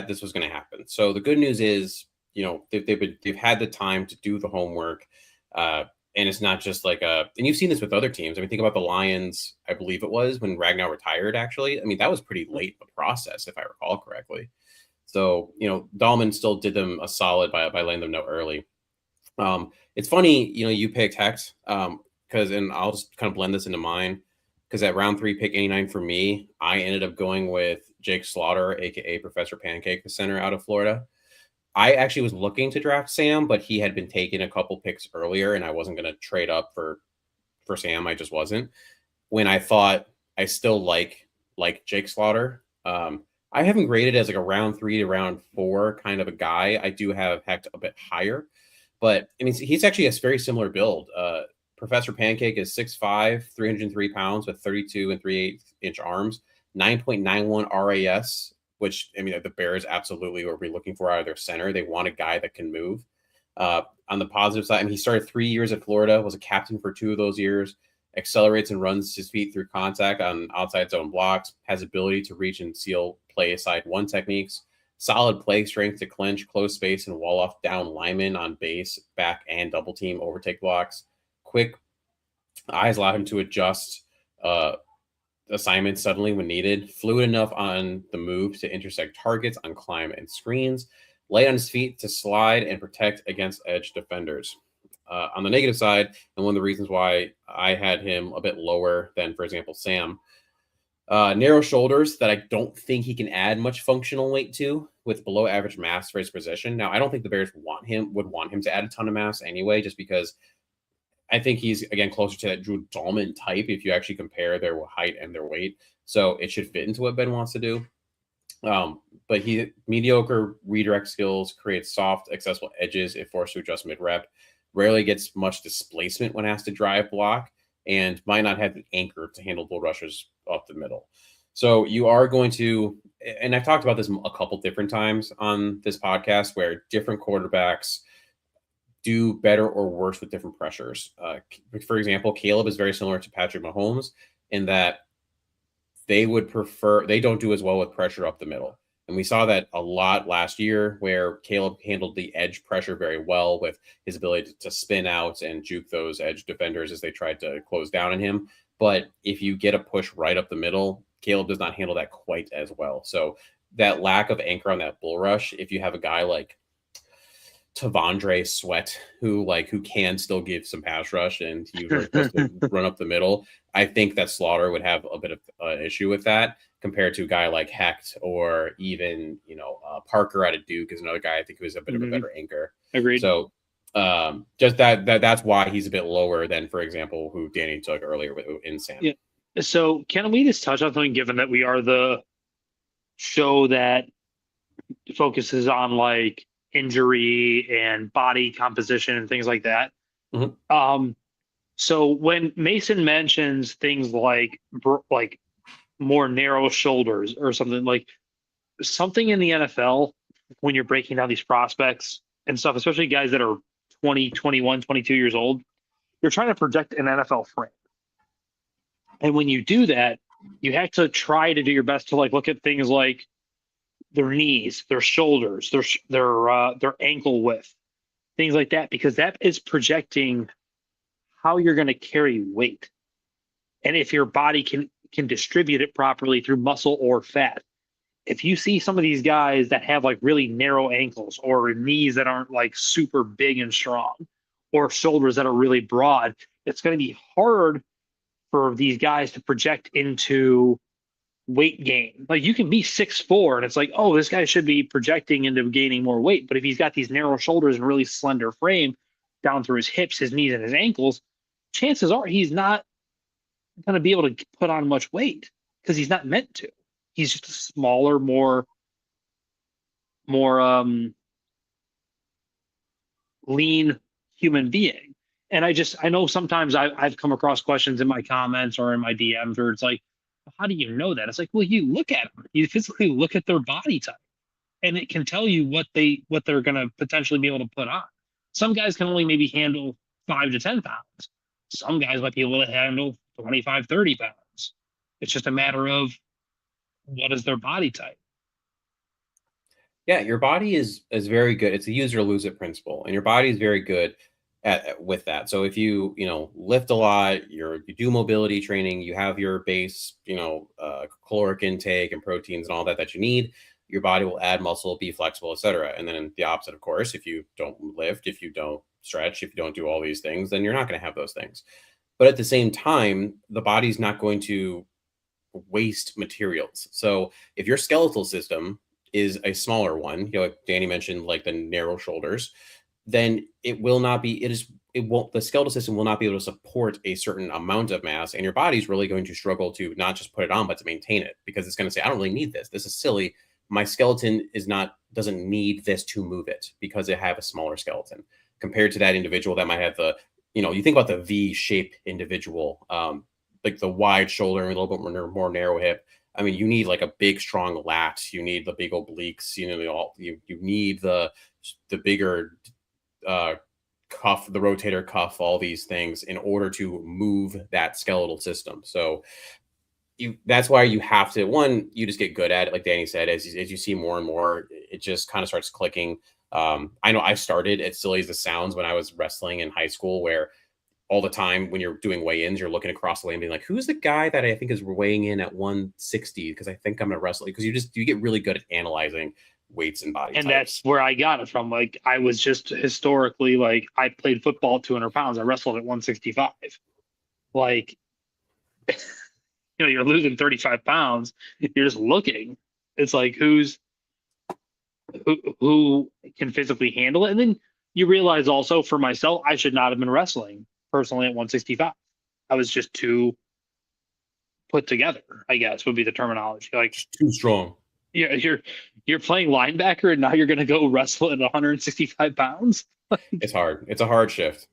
this was going to happen. So the good news is, they've had the time to do the homework, and it's not just like and you've seen this with other teams. I mean, think about the Lions. I believe it was when Ragnow retired. Actually, I mean that was pretty late in the process, if I recall correctly. So Dahlman still did them a solid by letting them know early. It's funny, you picked Hecht, because, and I'll just kind of blend this into mine. Because at round 3, pick 89 for me, I ended up going with Jake Slaughter, aka Professor Pancake, the center out of Florida. I actually was looking to draft Sam, but he had been taken a couple picks earlier, and I wasn't going to trade up for Sam. I just wasn't. When I thought I still like Jake Slaughter, I have him graded as like a round 3 to round 4 kind of a guy. I do have Hecht a bit higher, but I mean he's actually a very similar build. Professor Pancake is 6'5", 303 pounds with 32 and 3/8-inch arms, 9.91 RAS, which, I mean, the Bears absolutely will be looking for out of their center. They want a guy that can move. On the positive side, I mean, he started 3 years at Florida, was a captain for 2 of those years, accelerates and runs his feet through contact on outside zone blocks, has ability to reach and seal play aside one techniques, solid play strength to clinch, close space, and wall off down linemen on base, back, and double team overtake blocks. Quick eyes allow him to adjust assignments suddenly when needed. Fluid enough on the move to intersect targets on climb and screens. Light on his feet to slide and protect against edge defenders. On the negative side, and one of the reasons why I had him a bit lower than, for example, Sam, narrow shoulders that I don't think he can add much functional weight to, with below average mass for his position. Now, I don't think the Bears would want him to add a ton of mass anyway, just because I think he's, again, closer to that Drew Dalman type if you actually compare their height and their weight. So it should fit into what Ben wants to do. But he mediocre redirect skills, creates soft, accessible edges if forced to adjust mid-rep, rarely gets much displacement when asked to drive block, and might not have an anchor to handle bull rushers up the middle. So you are going to, and I've talked about this a couple different times on this podcast, where different quarterbacks do better or worse with different pressures. For example, Caleb is very similar to Patrick Mahomes in that they don't do as well with pressure up the middle. And we saw that a lot last year where Caleb handled the edge pressure very well with his ability to spin out and juke those edge defenders as they tried to close down on him. But if you get a push right up the middle, Caleb does not handle that quite as well. So that lack of anchor on that bull rush, if you have a guy like Tavondre Sweat, who can still give some pass rush and he's really supposed to run up the middle, I think that Slaughter would have a bit of an issue with that compared to a guy like Hecht or even Parker out of Duke is another guy I think who is a bit of a better anchor. Agreed. So just that's why he's a bit lower than, for example, who Danny took earlier in Sam. Yeah. So can we just touch on something, given that we are the show that focuses on like injury and body composition and things like that. Mm-hmm. So when Mason mentions things like more narrow shoulders or something in the NFL, when you're breaking down these prospects and stuff, especially guys that are 20, 21, 22 years old, you're trying to project an NFL frame. And when you do that, you have to try to do your best to look at things like their knees, their shoulders, their ankle width, things like that, because that is projecting how you're going to carry weight. And if your body can distribute it properly through muscle or fat. If you see some of these guys that have really narrow ankles or knees that aren't super big and strong or shoulders that are really broad, it's going to be hard for these guys to project into weight gain. You can be 6'4" and it's this guy should be projecting into gaining more weight. But if he's got these narrow shoulders and really slender frame down through his hips, his knees, and his ankles, chances are he's not going to be able to put on much weight because he's not meant to. He's just a smaller, more lean human being. And I know sometimes I've come across questions in my comments or in my DMs where it's how do you know that? It's well, you look at them. You physically look at their body type, and it can tell you what they're going to potentially be able to put on. Some guys can only maybe handle 5 to 10 pounds. Some guys might be able to handle 25, 30 pounds. It's just a matter of what is their body type. Yeah, your body is very good. It's a use or lose it principle, and your body is very good with that. So if you lift a lot, you do mobility training, you have your base caloric intake and proteins and all that you need, your body will add muscle, be flexible, etc. And then the opposite, of course, if you don't lift, if you don't stretch, if you don't do all these things, then you're not going to have those things. But at the same time, the body's not going to waste materials. So if your skeletal system is a smaller one, like Danny mentioned, the narrow shoulders, then the skeletal system will not be able to support a certain amount of mass, and your body's really going to struggle to not just put it on, but to maintain it, because it's going to say, I don't really need this. This is silly. My skeleton doesn't need this to move it because I have a smaller skeleton compared to that individual that might have you think about the V-shaped individual, the wide shoulder and a little bit more narrow hip. I mean, you need a big, strong lat. You need the big obliques. You need the bigger cuff, the rotator cuff, all these things in order to move that skeletal system. So that's why you have to, you just get good at it. Like Danny said, as you see more and more, it just kind of starts clicking. I know I started, as silly as this sounds, when I was wrestling in high school, where all the time when you're doing weigh-ins, you're looking across the lane being who's the guy that I think is weighing in at 160? Because I think I'm going to wrestle. Because you get really good at analyzing weights and body and types. That's where I got it from. I was just historically, I played football at 200 pounds. I wrestled at 165. You're losing 35 pounds. You're just looking. It's who can physically handle it. And then you realize also, for myself, I should not have been wrestling personally at 165. I was just too put together, I guess would be the terminology. Too strong. Yeah, you're playing linebacker and now you're going to go wrestle at 165 pounds. It's hard. It's a hard shift.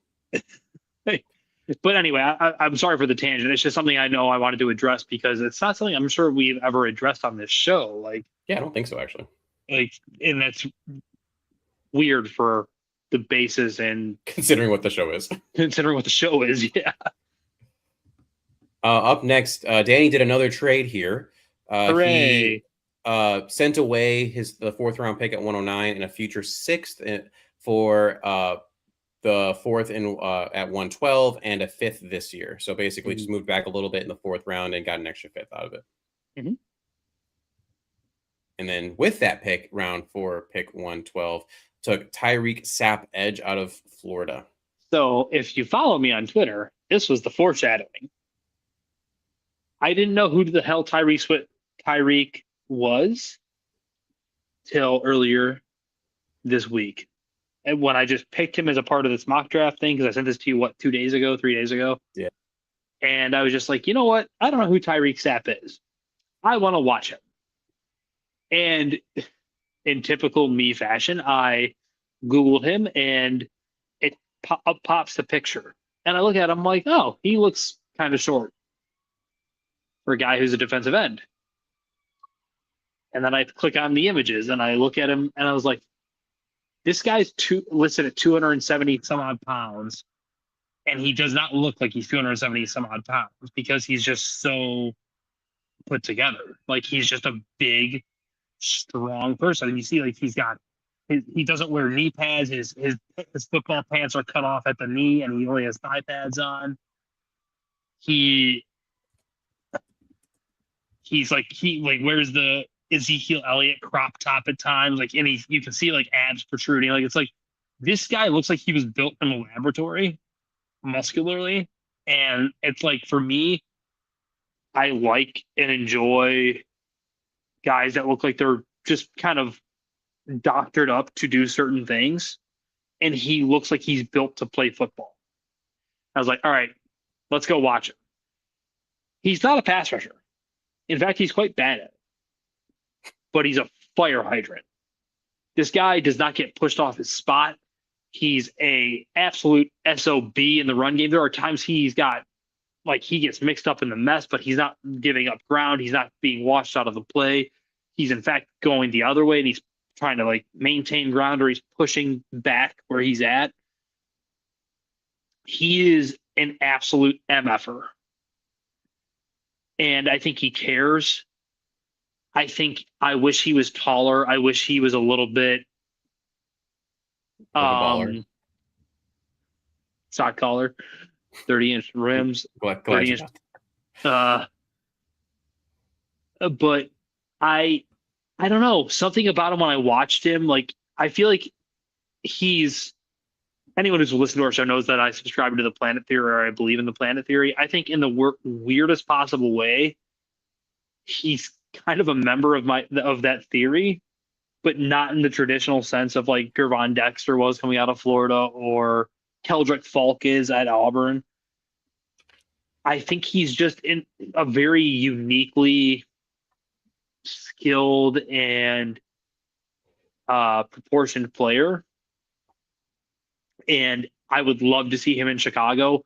But anyway, I'm sorry for the tangent. It's just something I know I wanted to address because it's not something I'm sure we've ever addressed on this show. Yeah, I don't think so, actually. And that's weird for the bases and considering what the show is. Yeah. Up next, Danny did another trade here. Hooray! sent away the 4th round pick at 109 and a future 6th for the 4th at 112 and a 5th this year. So basically just moved back a little bit in the 4th round and got an extra 5th out of it. Mm-hmm. And then with that pick, round 4, pick 112, took Tyreek Sapp edge out of Florida. So if you follow me on Twitter, this was the foreshadowing. I didn't know who the hell Tyreek was till earlier this week. And when I just picked him as a part of this mock draft thing, because I sent this to you, 3 days ago? Yeah. And I was just like, you know what? I don't know who Tyreek Sapp is. I want to watch him. And in typical me fashion, I Googled him and it pops the picture. And I look at him like, oh, he looks kind of short for a guy who's a defensive end. And then I click on the images and I look at him and I was like, this guy's listed at 270 some odd pounds. And he does not look like he's 270 some odd pounds because he's just so put together. Like he's just a big, strong person. And you see, like he doesn't wear knee pads. His football pants are cut off at the knee, and he only has thigh pads on. He's like wears the Ezekiel Elliott crop top at times. Like, and you can see like abs protruding. Like it's like this guy looks like he was built in a laboratory, muscularly, and it's like for me, I like and enjoy guys that look like they're just kind of doctored up to do certain things. And he looks like he's built to play football. I was like, all right, let's go watch him. He's not a pass rusher. In fact, he's quite bad at it. But he's a fire hydrant. This guy does not get pushed off his spot. He's a absolute SOB in the run game. There are times he gets mixed up in the mess, but he's not giving up ground. He's not being washed out of the play. He's in fact going the other way, and he's trying to like maintain ground, or he's pushing back where he's at. He is an absolute MFer. And I think he cares. I wish he was taller. I wish he was a little bit baller. sock collar, 30-inch rims, Glad 30-inch. But I don't know, something about him when I watched him, like I feel like anyone who's listened to our show knows that I subscribe to the Planet Theory, or I believe in the Planet Theory. I think in the weirdest possible way, he's kind of a member of that theory, but not in the traditional sense of like Gervon Dexter was coming out of Florida or Keldrick Falk is at Auburn. I think he's just in a very uniquely skilled and proportioned player. And I would love to see him in Chicago.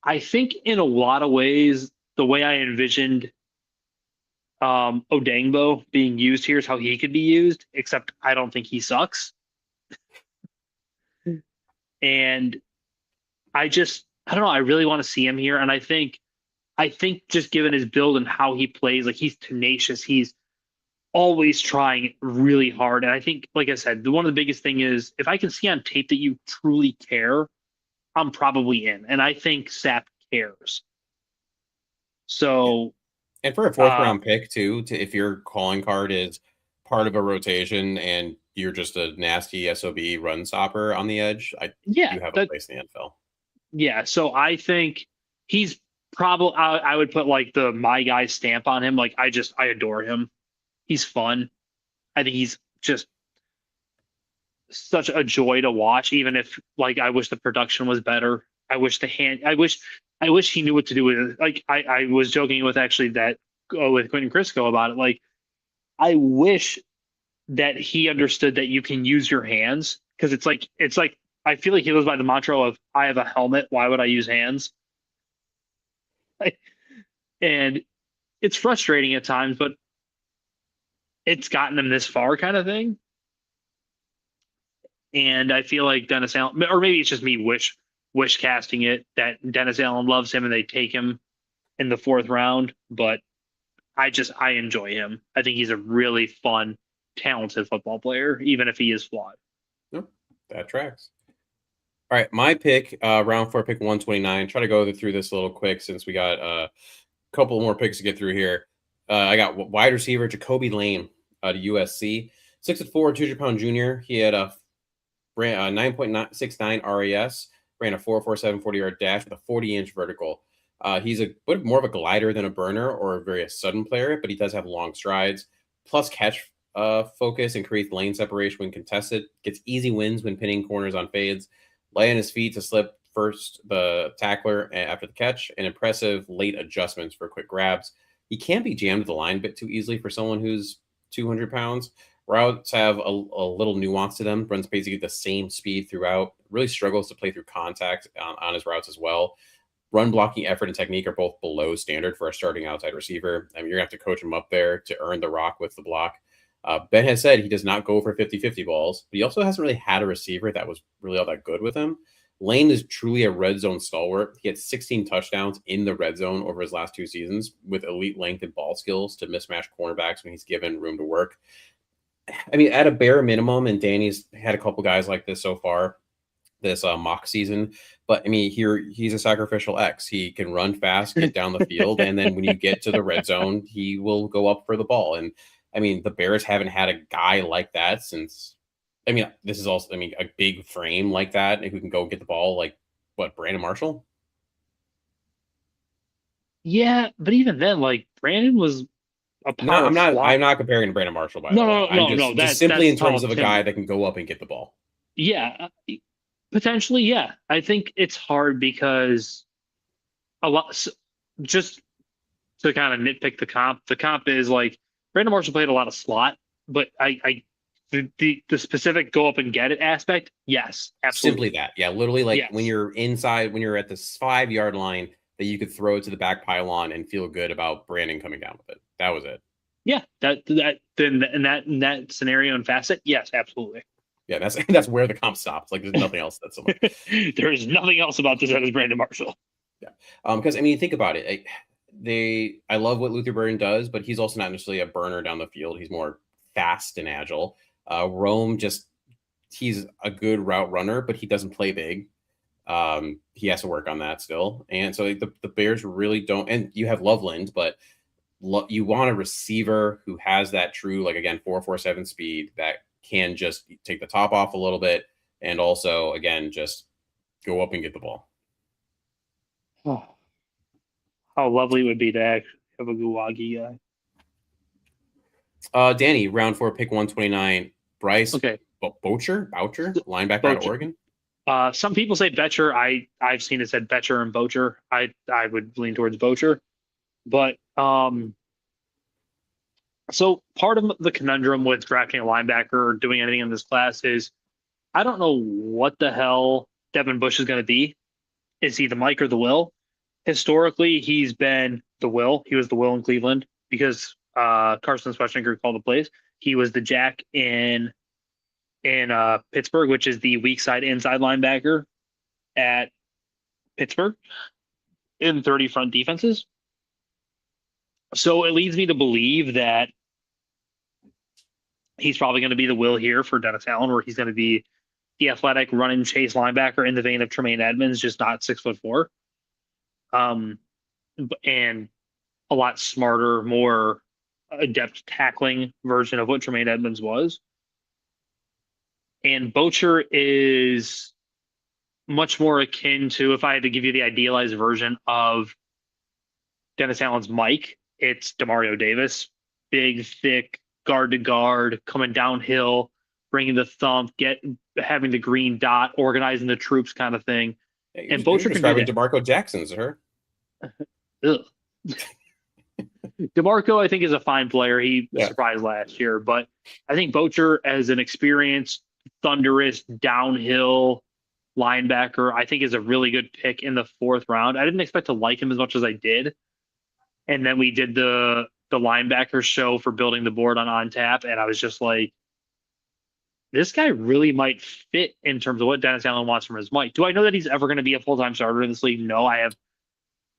I think in a lot of ways, the way I envisioned Odangbo being used here is how he could be used, except I don't think he sucks. And I don't know, I really want to see him here. And I think just given his build and how he plays, like he's tenacious, he's always trying really hard. And I think, like I said, one of the biggest thing is if I can see on tape that you truly care, I'm probably in. And I think Sapp cares. So, and for a 4th round pick too, if your calling card is part of a rotation and you're just a nasty SOB run stopper on the edge, you have a place in the NFL. Yeah. So I think he's probably, I would put like the my guy stamp on him. Like I adore him. He's fun. I think he's just such a joy to watch, even if like I wish the production was better. I wish he knew what to do with it. Like I was joking with actually that with Quentin Crisco about it. Like I wish that he understood that you can use your hands, because it's like I feel like he lives by the mantra of I have a helmet, why would I use hands? And it's frustrating at times, but it's gotten him this far, kind of thing. And I feel like Dennis Allen, or maybe it's just me wish casting it, that Dennis Allen loves him and they take him in the 4th round. But I enjoy him. I think he's a really fun, talented football player, even if he is flawed. Yep, that tracks. All right, my pick, round 4, pick 129. Try to go through this a little quick since we got a couple more picks to get through here. I got wide receiver Jacoby Lane out of USC, 6'4", 200-pound junior. He had a 9.69 RAS, ran a 4.47 40-yard dash with a 40-inch vertical. He's a bit more of a glider than a burner or a very sudden player, but he does have long strides, plus catch focus and creates lane separation when contested. Gets easy wins when pinning corners on fades. Lay on his feet to slip first the tackler after the catch, and impressive late adjustments for quick grabs. He can't be jammed to the line a bit too easily for someone who's 200 pounds. Routes have a little nuance to them, runs basically the same speed throughout, really struggles to play through contact on his routes as well. Run blocking effort and technique are both below standard for a starting outside receiver. I mean, you're going to have to coach him up there to earn the rock with the block. Ben has said he does not go for 50-50 balls, but he also hasn't really had a receiver that was really all that good with him. Lane is truly a red zone stalwart. He had 16 touchdowns in the red zone over his last 2 seasons with elite length and ball skills to mismatch cornerbacks when he's given room to work. I mean, at a bare minimum, and Danny's had a couple guys like this so far this mock season, but I mean, here he's a sacrificial X. He can run fast, get down the field, and then when you get to the red zone, he will go up for the ball. And I mean, the Bears haven't had a guy like that since. I mean, this is also, I mean, a big frame like that who can go get the ball, like what, Brandon Marshall? Yeah, but even then, like Brandon was a power. I'm not comparing to Brandon Marshall. By the way, no. Just simply in terms of a guy that can go up and get the ball. Yeah, potentially. Yeah, I think it's hard because a lot. Just to kind of nitpick the comp. The comp is like Brandon Marshall played a lot of slot, but the specific go up and get it aspect, yes, absolutely. Simply that, yeah, literally like Yes. when you're inside, when you're at the 5-yard line, that you could throw it to the back pylon and feel good about Brandon coming down with it. That was it. Yeah, in that scenario and facet, yes, absolutely. Yeah, that's where the comp stops. Like there's nothing else that's similar. There is nothing else about this that is Brandon Marshall. Yeah, because I mean, think about it. I love what Luther Burden does, but he's also not necessarily a burner down the field. He's more fast and agile. Rome he's a good route runner, but he doesn't play big. He has to work on that still. And so the Bears really don't, and you have Loveland, but you want a receiver who has that true, like again, 4.47 speed that can just take the top off a little bit. And also again, just go up and get the ball. Oh, how lovely it would be to actually have a Guwagi guy. Danny, round 4, pick 129. Bryce. Okay. Boucher, linebacker out of Oregon. Some people say Betcher. I've seen it said Betcher and Bocher. I would lean towards Bocher, but so part of the conundrum with drafting a linebacker or doing anything in this class is I don't know what the hell Devin Bush is going to be. Is he the Mike or the Will? Historically, he's been the Will. He was the Will in Cleveland because Carson Schwarzenegger called the plays. He was the Jack in Pittsburgh, which is the weak side inside linebacker at Pittsburgh in 30 front defenses. So it leads me to believe that he's probably going to be the Will here for Dennis Allen, where he's going to be the athletic run and chase linebacker in the vein of Tremaine Edmonds, just not 6'4". And a lot smarter, more adept tackling version of what Tremaine Edmonds was. And Bocher is much more akin to, if I had to give you the idealized version of Dennis Allen's Mike, it's Demario Davis, big, thick, guard to guard, coming downhill, bringing the thump, having the green dot, organizing the troops kind of thing. And Bocher can do that. DeMarco Jackson's her. Ugh. DeMarco, I think, is a fine player. He surprised last year, but I think Bocher, as an experienced, thunderous downhill linebacker, I think is a really good pick in the 4th round. I didn't expect to like him as much as I did. And then we did the linebacker show for building the board on tap, and I was just like, this guy really might fit in terms of what Dennis Allen wants from his Mike. Do I know that he's ever going to be a full-time starter in this league? No, I have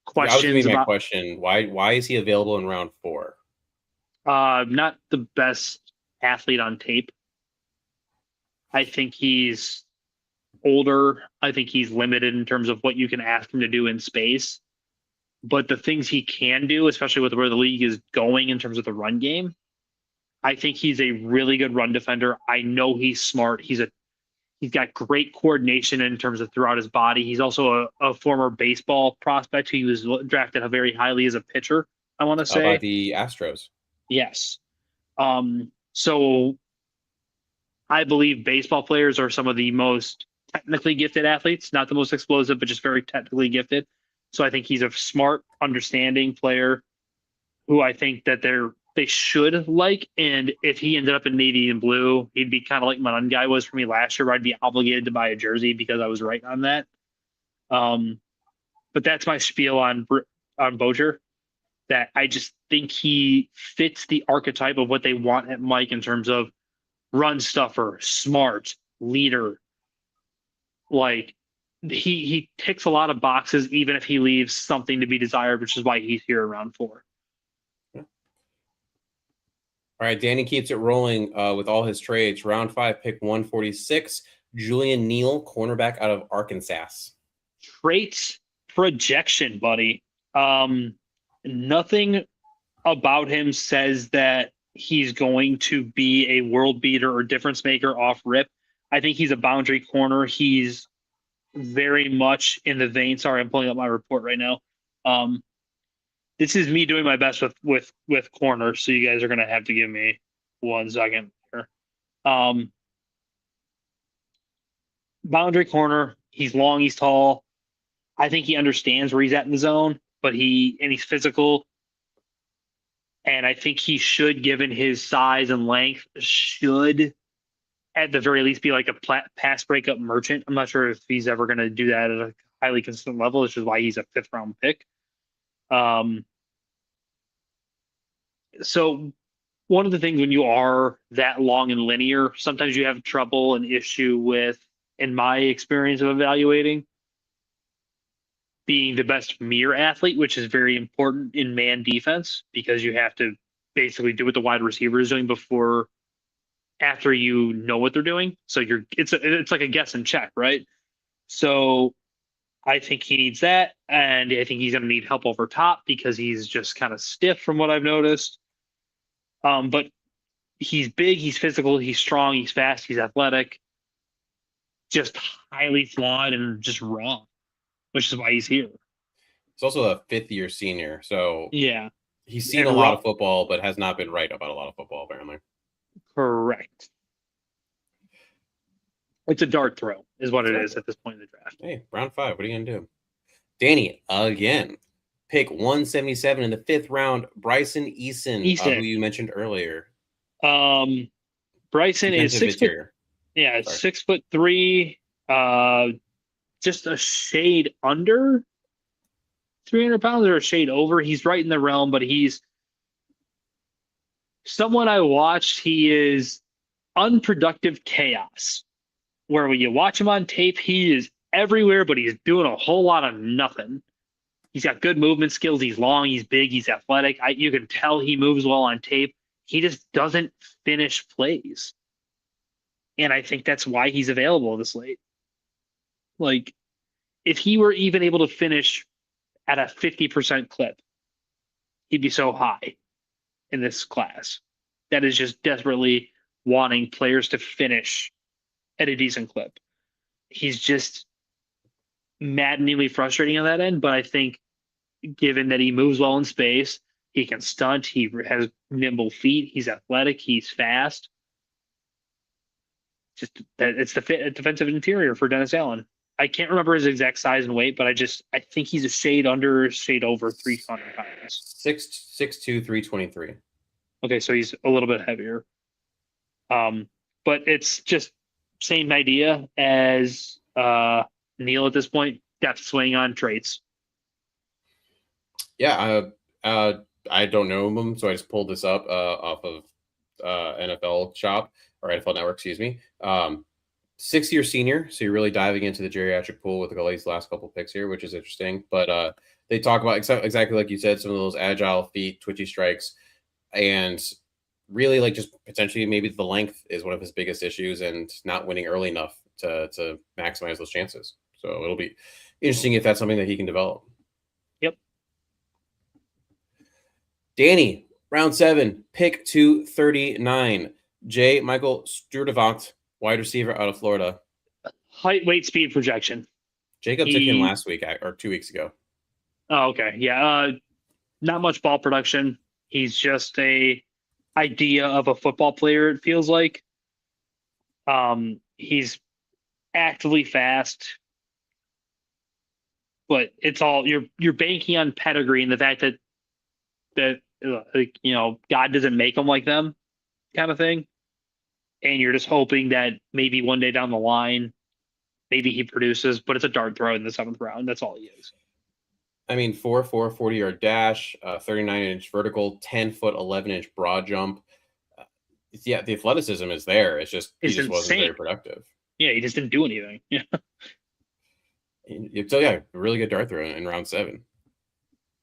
questions. My question: Why is he available in round 4? Not the best athlete on tape. I think he's older. I think he's limited in terms of what you can ask him to do in space. But the things he can do, especially with where the league is going in terms of the run game, I think he's a really good run defender. I know he's smart. He's got great coordination in terms of throughout his body. He's also a former baseball prospect. He was drafted very highly as a pitcher, I want to say. By the Astros. Yes. So I believe baseball players are some of the most technically gifted athletes, not the most explosive, but just very technically gifted. So I think he's a smart, understanding player who I think that they should like. And if he ended up in navy and blue, he'd be kind of like my guy was for me last year, where I'd be obligated to buy a jersey because I was right on that. But that's my spiel on Bozier, that I just think he fits the archetype of what they want at Mike in terms of run stuffer, smart, leader. Like, he ticks a lot of boxes, even if he leaves something to be desired, which is why he's here around 4. All right, Danny keeps it rolling with all his trades. Round 5, pick 146, Julian Neal, cornerback out of Arkansas. Traits, projection, buddy. Nothing about him says that he's going to be a world beater or difference maker off rip. I think he's a boundary corner. He's very much in the vein. Sorry, I'm pulling up my report right now. This is me doing my best with corners, so you guys are going to have to give me 1 second here. Boundary corner. He's long. He's tall. I think he understands where he's at in the zone, but he's physical. And I think he should, given his size and length, should at the very least be like a pass breakup merchant. I'm not sure if he's ever going to do that at a highly consistent level, which is why he's a 5th round pick. So one of the things when you are that long and linear, sometimes you have trouble and issue with, in my experience of evaluating, being the best mere athlete, which is very important in man defense, because you have to basically do what the wide receiver is doing after you know what they're doing. So it's like a guess and check, right? So I think he needs that, and I think he's going to need help over top because he's just kind of stiff from what I've noticed. But he's big, he's physical, he's strong, he's fast, he's athletic, just highly flawed and just raw, which is why he's here. He's also a 5th-year senior, so yeah, he's seen a lot of football, but has not been right about a lot of football, apparently. Correct. It's a dart throw, is what it is at this point in the draft. Hey, round 5, what are you going to do? Danny, again, pick 177 in the 5th round, Bryson Eason. Who you mentioned earlier. Bryson is 6 foot. Yeah, 6'3", just a shade under 300 pounds or a shade over. He's right in the realm, but he's someone I watched. He is unproductive chaos, where when you watch him on tape, he is everywhere, but he's doing a whole lot of nothing. He's got good movement skills. He's long, he's big, he's athletic. You can tell he moves well on tape. He just doesn't finish plays. And I think that's why he's available this late. Like, if he were even able to finish at a 50% clip, he'd be so high in this class. That is just desperately wanting players to finish at a decent clip. He's just maddeningly frustrating on that end, but I think given that he moves well in space, he can stunt, he has nimble feet, he's athletic, he's fast. Just that it's the defensive interior for Dennis Allen. I can't remember his exact size and weight, but I think he's a shade under, shade over 300 pounds. 6'2", 323. Okay, so he's a little bit heavier. But it's just same idea as Neal at this point. Depth swing on traits. Yeah, I don't know him, so I just pulled this up off of NFL Shop or NFL Network, excuse me. 6-year senior, so you're really diving into the geriatric pool with these last couple picks here, which is interesting. But they talk about exactly like you said, some of those agile feet, twitchy strikes. and really like just potentially maybe the length is one of his biggest issues, and not winning early enough to maximize those chances. So it'll be interesting if that's something that he can develop. Yep. Danny, round 7, pick 239. J. Michael Sturdivant, wide receiver out of Florida. Height, weight, speed projection. Jacob took him last week or 2 weeks ago. Oh, okay. Yeah. Not much ball production. He's just a idea of a football player, it feels like. He's actively fast, but it's all you're banking on pedigree and the fact that God doesn't make them like them, kind of thing. And you're just hoping that maybe one day down the line, maybe he produces, but it's a dart throw in the 7th round. That's all he is. I mean, 4'4", 40-yard dash, 39-inch vertical, 10-foot, 11-inch broad jump. Yeah, the athleticism is there. It's just he just wasn't very productive. Yeah, he just didn't do anything. Yeah. So yeah, really good dart throw in round 7.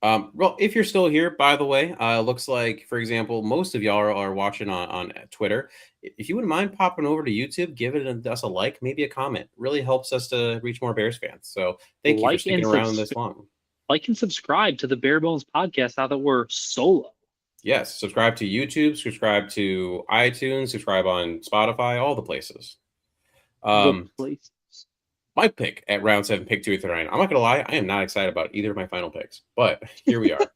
Well, if you're still here, by the way, looks like, for example, most of y'all are watching on Twitter. If you wouldn't mind popping over to YouTube, give us a like, maybe a comment. Really helps us to reach more Bears fans. So thank you for sticking around this long. Like and subscribe to the Bare Bones podcast now that we're solo. Yes, subscribe to YouTube, subscribe to iTunes, subscribe on Spotify, all the places. My pick at round 7, pick 239. I'm not gonna lie, I am not excited about either of my final picks, but here we are.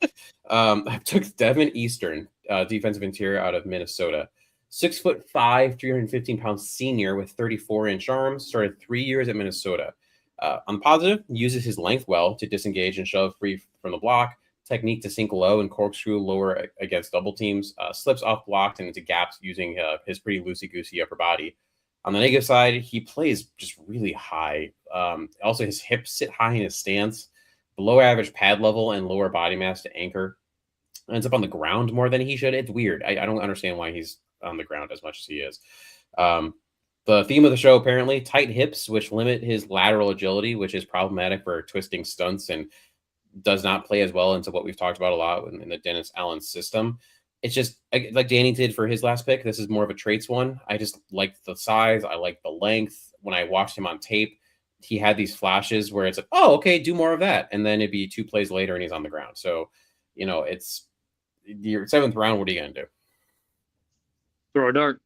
I took Devin Eastern, defensive interior out of Minnesota. 6'5", 315-pound senior with 34-inch arms. Started 3 years at Minnesota. On the positive, uses his length well to disengage and shove free from the block. Technique to sink low and corkscrew lower against double teams. Slips off blocked and into gaps using his pretty loosey-goosey upper body. On the negative side, he plays just really high. Also, his hips sit high in his stance, below average pad level and lower body mass to anchor. Ends up on the ground more than he should. It's weird. I don't understand why he's on the ground as much as he is. The theme of the show, apparently, tight hips, which limit his lateral agility, which is problematic for twisting stunts and does not play as well into what we've talked about a lot in the Dennis Allen system. It's just like Danny did for his last pick. This is more of a traits one. I just like the size. I like the length. When I watched him on tape, he had these flashes where it's like, oh, okay, do more of that. And then it'd be 2 plays later and he's on the ground. So, it's your 7th round. What are you going to do? Throw a dart.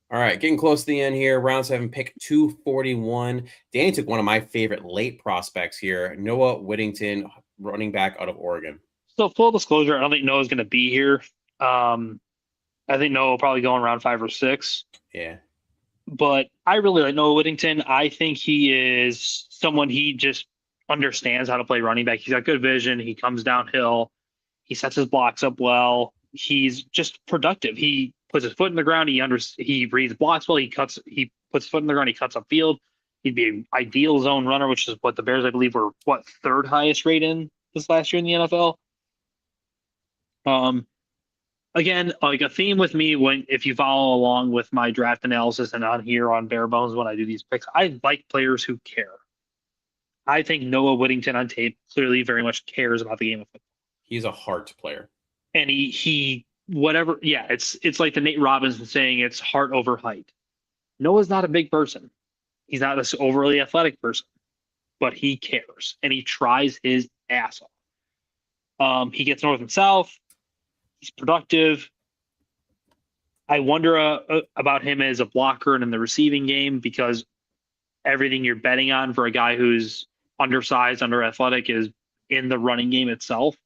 All right, getting close to the end here. Round 7, pick 241. Danny took one of my favorite late prospects here, Noah Whittington, running back out of Oregon. So full disclosure, I don't think Noah's going to be here. I think Noah will probably go in round 5 or 6. Yeah. But I really like Noah Whittington. I think he is someone, he just understands how to play running back. He's got good vision. He comes downhill. He sets his blocks up well. He's just productive. He puts his foot in the ground. He reads blocks well. He puts his foot in the ground. He cuts upfield. He'd be an ideal zone runner, which is what the Bears, I believe, were 3rd highest rate in this last year in the NFL. Again, like a theme with me if you follow along with my draft analysis and on here on Bare Bones when I do these picks, I like players who care. I think Noah Whittington on tape clearly very much cares about the game of football. He's a heart player. And he whatever, yeah, it's like the Nate Robinson saying it's heart over height. Noah's not a big person. He's not this overly athletic person, but he cares and he tries his ass off. He gets north and south. He's productive. I wonder about him as a blocker and in the receiving game, because everything you're betting on for a guy who's undersized, under athletic is in the running game itself.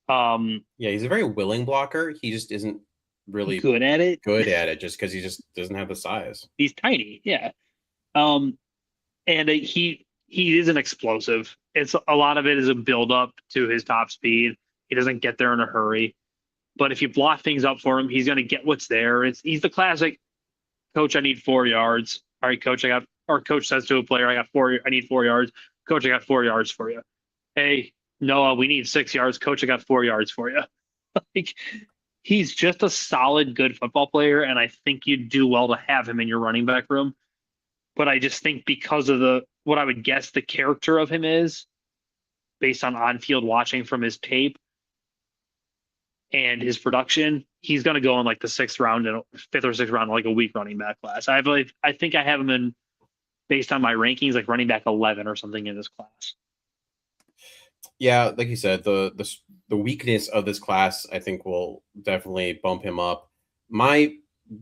Yeah, he's a very willing blocker. He just isn't really good at it just because he just doesn't have the size. He's tiny. Yeah. And he isn't explosive. It's a lot of it is a build up to his top speed. He doesn't get there in a hurry, but if you block things up for him, he's going to get what's there. He's the classic coach. I need 4 yards. All right, coach, coach says to a player, I need 4 yards. Coach, I got 4 yards for you. Hey, Noah, we need 6 yards. Coach, I got 4 yards for you. Like, he's just a solid, good football player. And I think you'd do well to have him in your running back room. But I just think because of what I would guess the character of him is based on-field watching from his tape, and his production, he's going to go in like the 6th round and 5th or 6th round, like a weak running back class. I think I have him in, based on my rankings, like running back 11 or something in this class. Yeah, like you said, the weakness of this class, I think, will definitely bump him up. My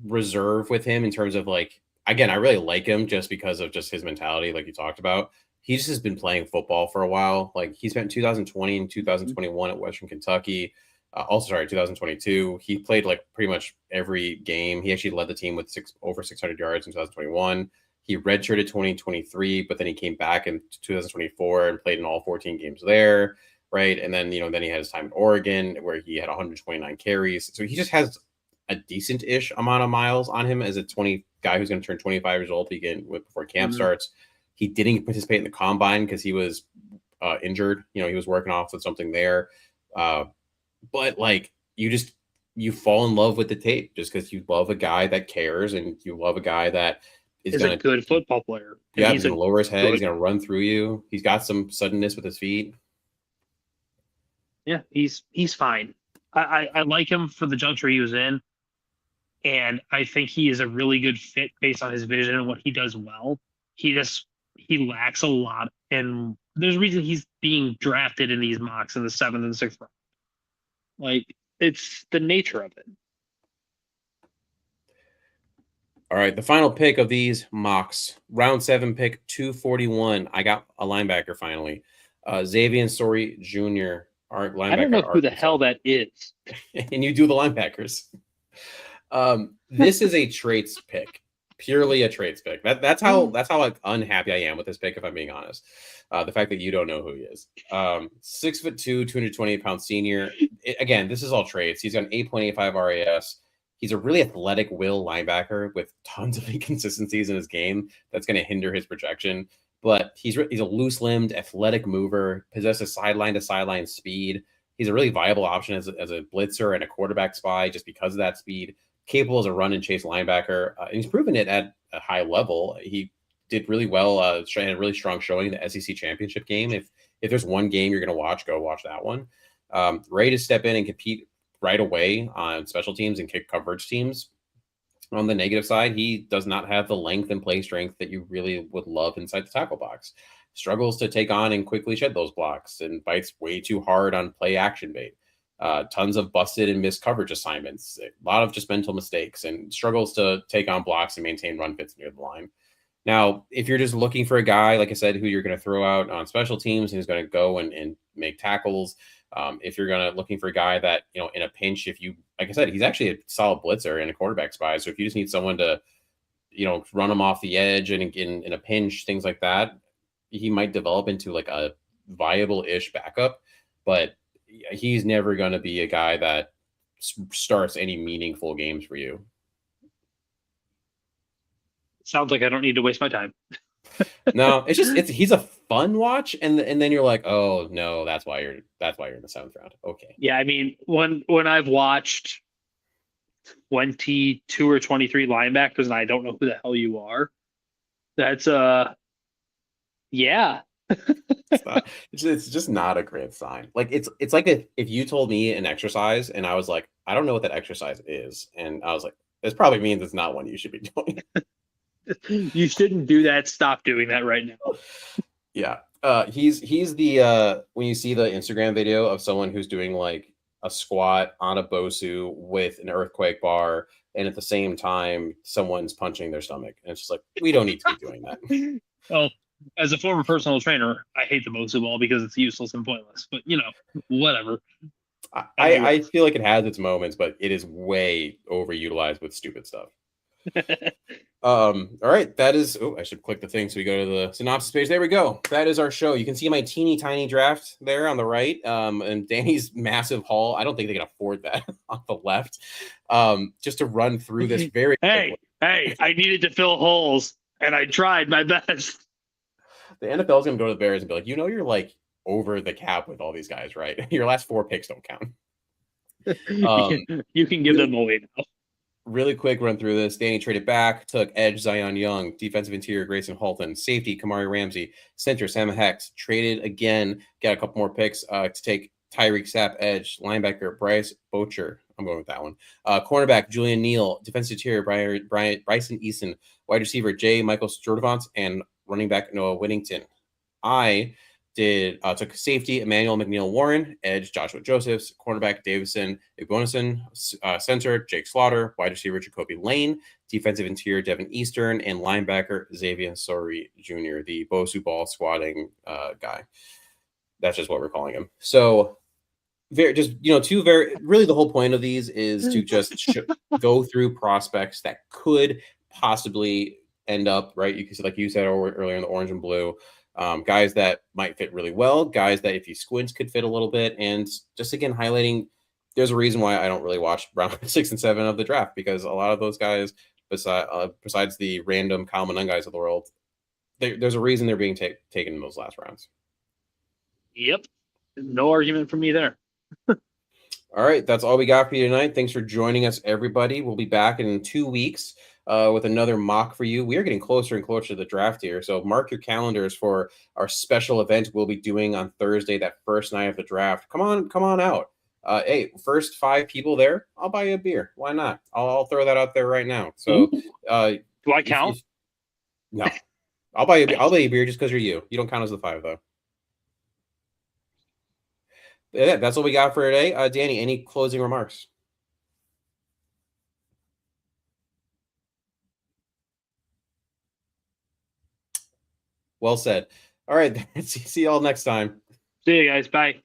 reserve with him in terms of like, again, I really like him just because of just his mentality, like you talked about. He just has been playing football for a while. Like he spent 2020 and 2021 at Western Kentucky. Also, sorry, 2022. He played like pretty much every game. He actually led the team with over 600 yards in 2021. He redshirted 2023, but then he came back in 2024 and played in all 14 games there, right? And then, then he had his time in Oregon where he had 129 carries. So he just has a decent-ish amount of miles on him as a guy who's going to turn 25 years old before camp starts. He didn't participate in the combine because he was injured. He was working off with something there. But like you fall in love with the tape just because you love a guy that cares and you love a guy that is a good football player. Yeah, he's going to lower his head. He's going to run through you. He's got some suddenness with his feet. Yeah, he's fine. I like him for the juncture he was in, and I think he is a really good fit based on his vision and what he does well. He lacks a lot, and there's a reason he's being drafted in these mocks in the 7th and 6th round. Like, it's the nature of it. All right, the final pick of these mocks, round 7 pick 241. I got a linebacker finally. Xavier Story Jr., our linebacker. I don't know who the hell that is. And you do the linebackers. This is a traits pick, purely a traits pick. That's how unhappy I am with this pick, if I'm being honest. The fact that you don't know who he is. 6'2", 228-pound senior. Again, this is all traits. He's got an 8.85 RAS. He's a really athletic will linebacker with tons of inconsistencies in his game that's going to hinder his projection. But he's a loose-limbed, athletic mover, possesses sideline-to-sideline speed. He's a really viable option as a blitzer and a quarterback spy just because of that speed. Capable as a run-and-chase linebacker. And he's proven it at a high level. He did really well, had a really strong showing in the SEC championship game. If there's one game you're going to watch, go watch that one. Ready to step in and compete right away on special teams and kick coverage teams. On the negative side, he does not have the length and play strength that you really would love inside the tackle box. Struggles to take on and quickly shed those blocks and bites way too hard on play action bait. Tons of busted and missed coverage assignments. A lot of just mental mistakes and struggles to take on blocks and maintain run fits near the line. Now, if you're just looking for a guy, like I said, who you're going to throw out on special teams and who's going to go and make tackles, if you're looking for a guy that, in a pinch, like I said, he's actually a solid blitzer and a quarterback spy. So if you just need someone to, run him off the edge and in a pinch, things like that, he might develop into like a viable-ish backup, but he's never going to be a guy that starts any meaningful games for you. Sounds like I don't need to waste my time. No, he's a fun watch, and then you're like, oh no, that's why you're in the 7th round. Okay. Yeah, I mean, when I've watched 22 or 23 linebackers and I don't know who the hell you are, that's yeah. It's just not a great sign. Like it's like if you told me an exercise and I was like, I don't know what that exercise is, and I was like, this probably means it's not one you should be doing. You shouldn't do that. Stop doing that right now. Yeah. He's the when you see the Instagram video of someone who's doing like a squat on a BOSU with an earthquake bar, and at the same time someone's punching their stomach, and it's just like, we don't need to be doing that. Well, as a former personal trainer, I hate the BOSU ball because it's useless and pointless. But whatever. I feel like it has its moments, but it is way overutilized with stupid stuff. All right, that is I should click the thing so we go to the synopsis page. There we go. That is our show. You can see my teeny tiny draft there on the right, and Danny's massive haul. I don't think they can afford that on the left. Just to run through this very hey, I needed to fill holes and I tried my best. The NFL is gonna go to the Bears and be like, you're like over the cap with all these guys, right? Your last 4 picks don't count. You can give them away now. Really quick run through this. Danny traded back, took edge Zion Young, defensive interior Grayson Halton, safety Kamari Ramsey, center Sam Hex, traded again, got a couple more picks to take Tyreek Sapp, edge. Linebacker, Bryce Bocher. I'm going with that one. Cornerback, Julian Neal. Defensive interior, Bryson Eason. Wide receiver, J. Michael Sturdivant. And running back, Noah Whittington. I took safety, Emmanuel McNeil Warren. Edge, Joshua Josephs. Cornerback, Davison Igbonason. Center, Jake Slaughter. Wide receiver, Jacoby Lane. Defensive interior, Devin Eastern. And linebacker, Xavier Sori Jr., the Bosu ball squatting guy. That's just what we're calling him. So, really the whole point of these is to just go through prospects that could possibly end up, right? You can see, like you said earlier, in the orange and blue, guys that might fit really well, guys that if you squint could fit a little bit, and just again highlighting. There's a reason why I don't really watch round 6 and 7 of the draft, because a lot of those guys, besides the random Kyle Manung guys of the world, there's a reason they're being taken in those last rounds. Yep. No argument from me there. All right. That's all we got for you tonight. Thanks for joining us, everybody. We'll be back in 2 weeks with another mock for you. We are getting closer and closer to the draft here. So mark your calendars for our special event we'll be doing on Thursday, that first night of the draft. Come on out. Hey, first 5 people there, I'll buy you a beer. Why not? I'll throw that out there right now. So do I count? No. I'll buy you a beer just because you're you. You don't count as the 5, though. Yeah, that's what we got for today. Danny, any closing remarks? Well said. All right. See you all next time. See you guys. Bye.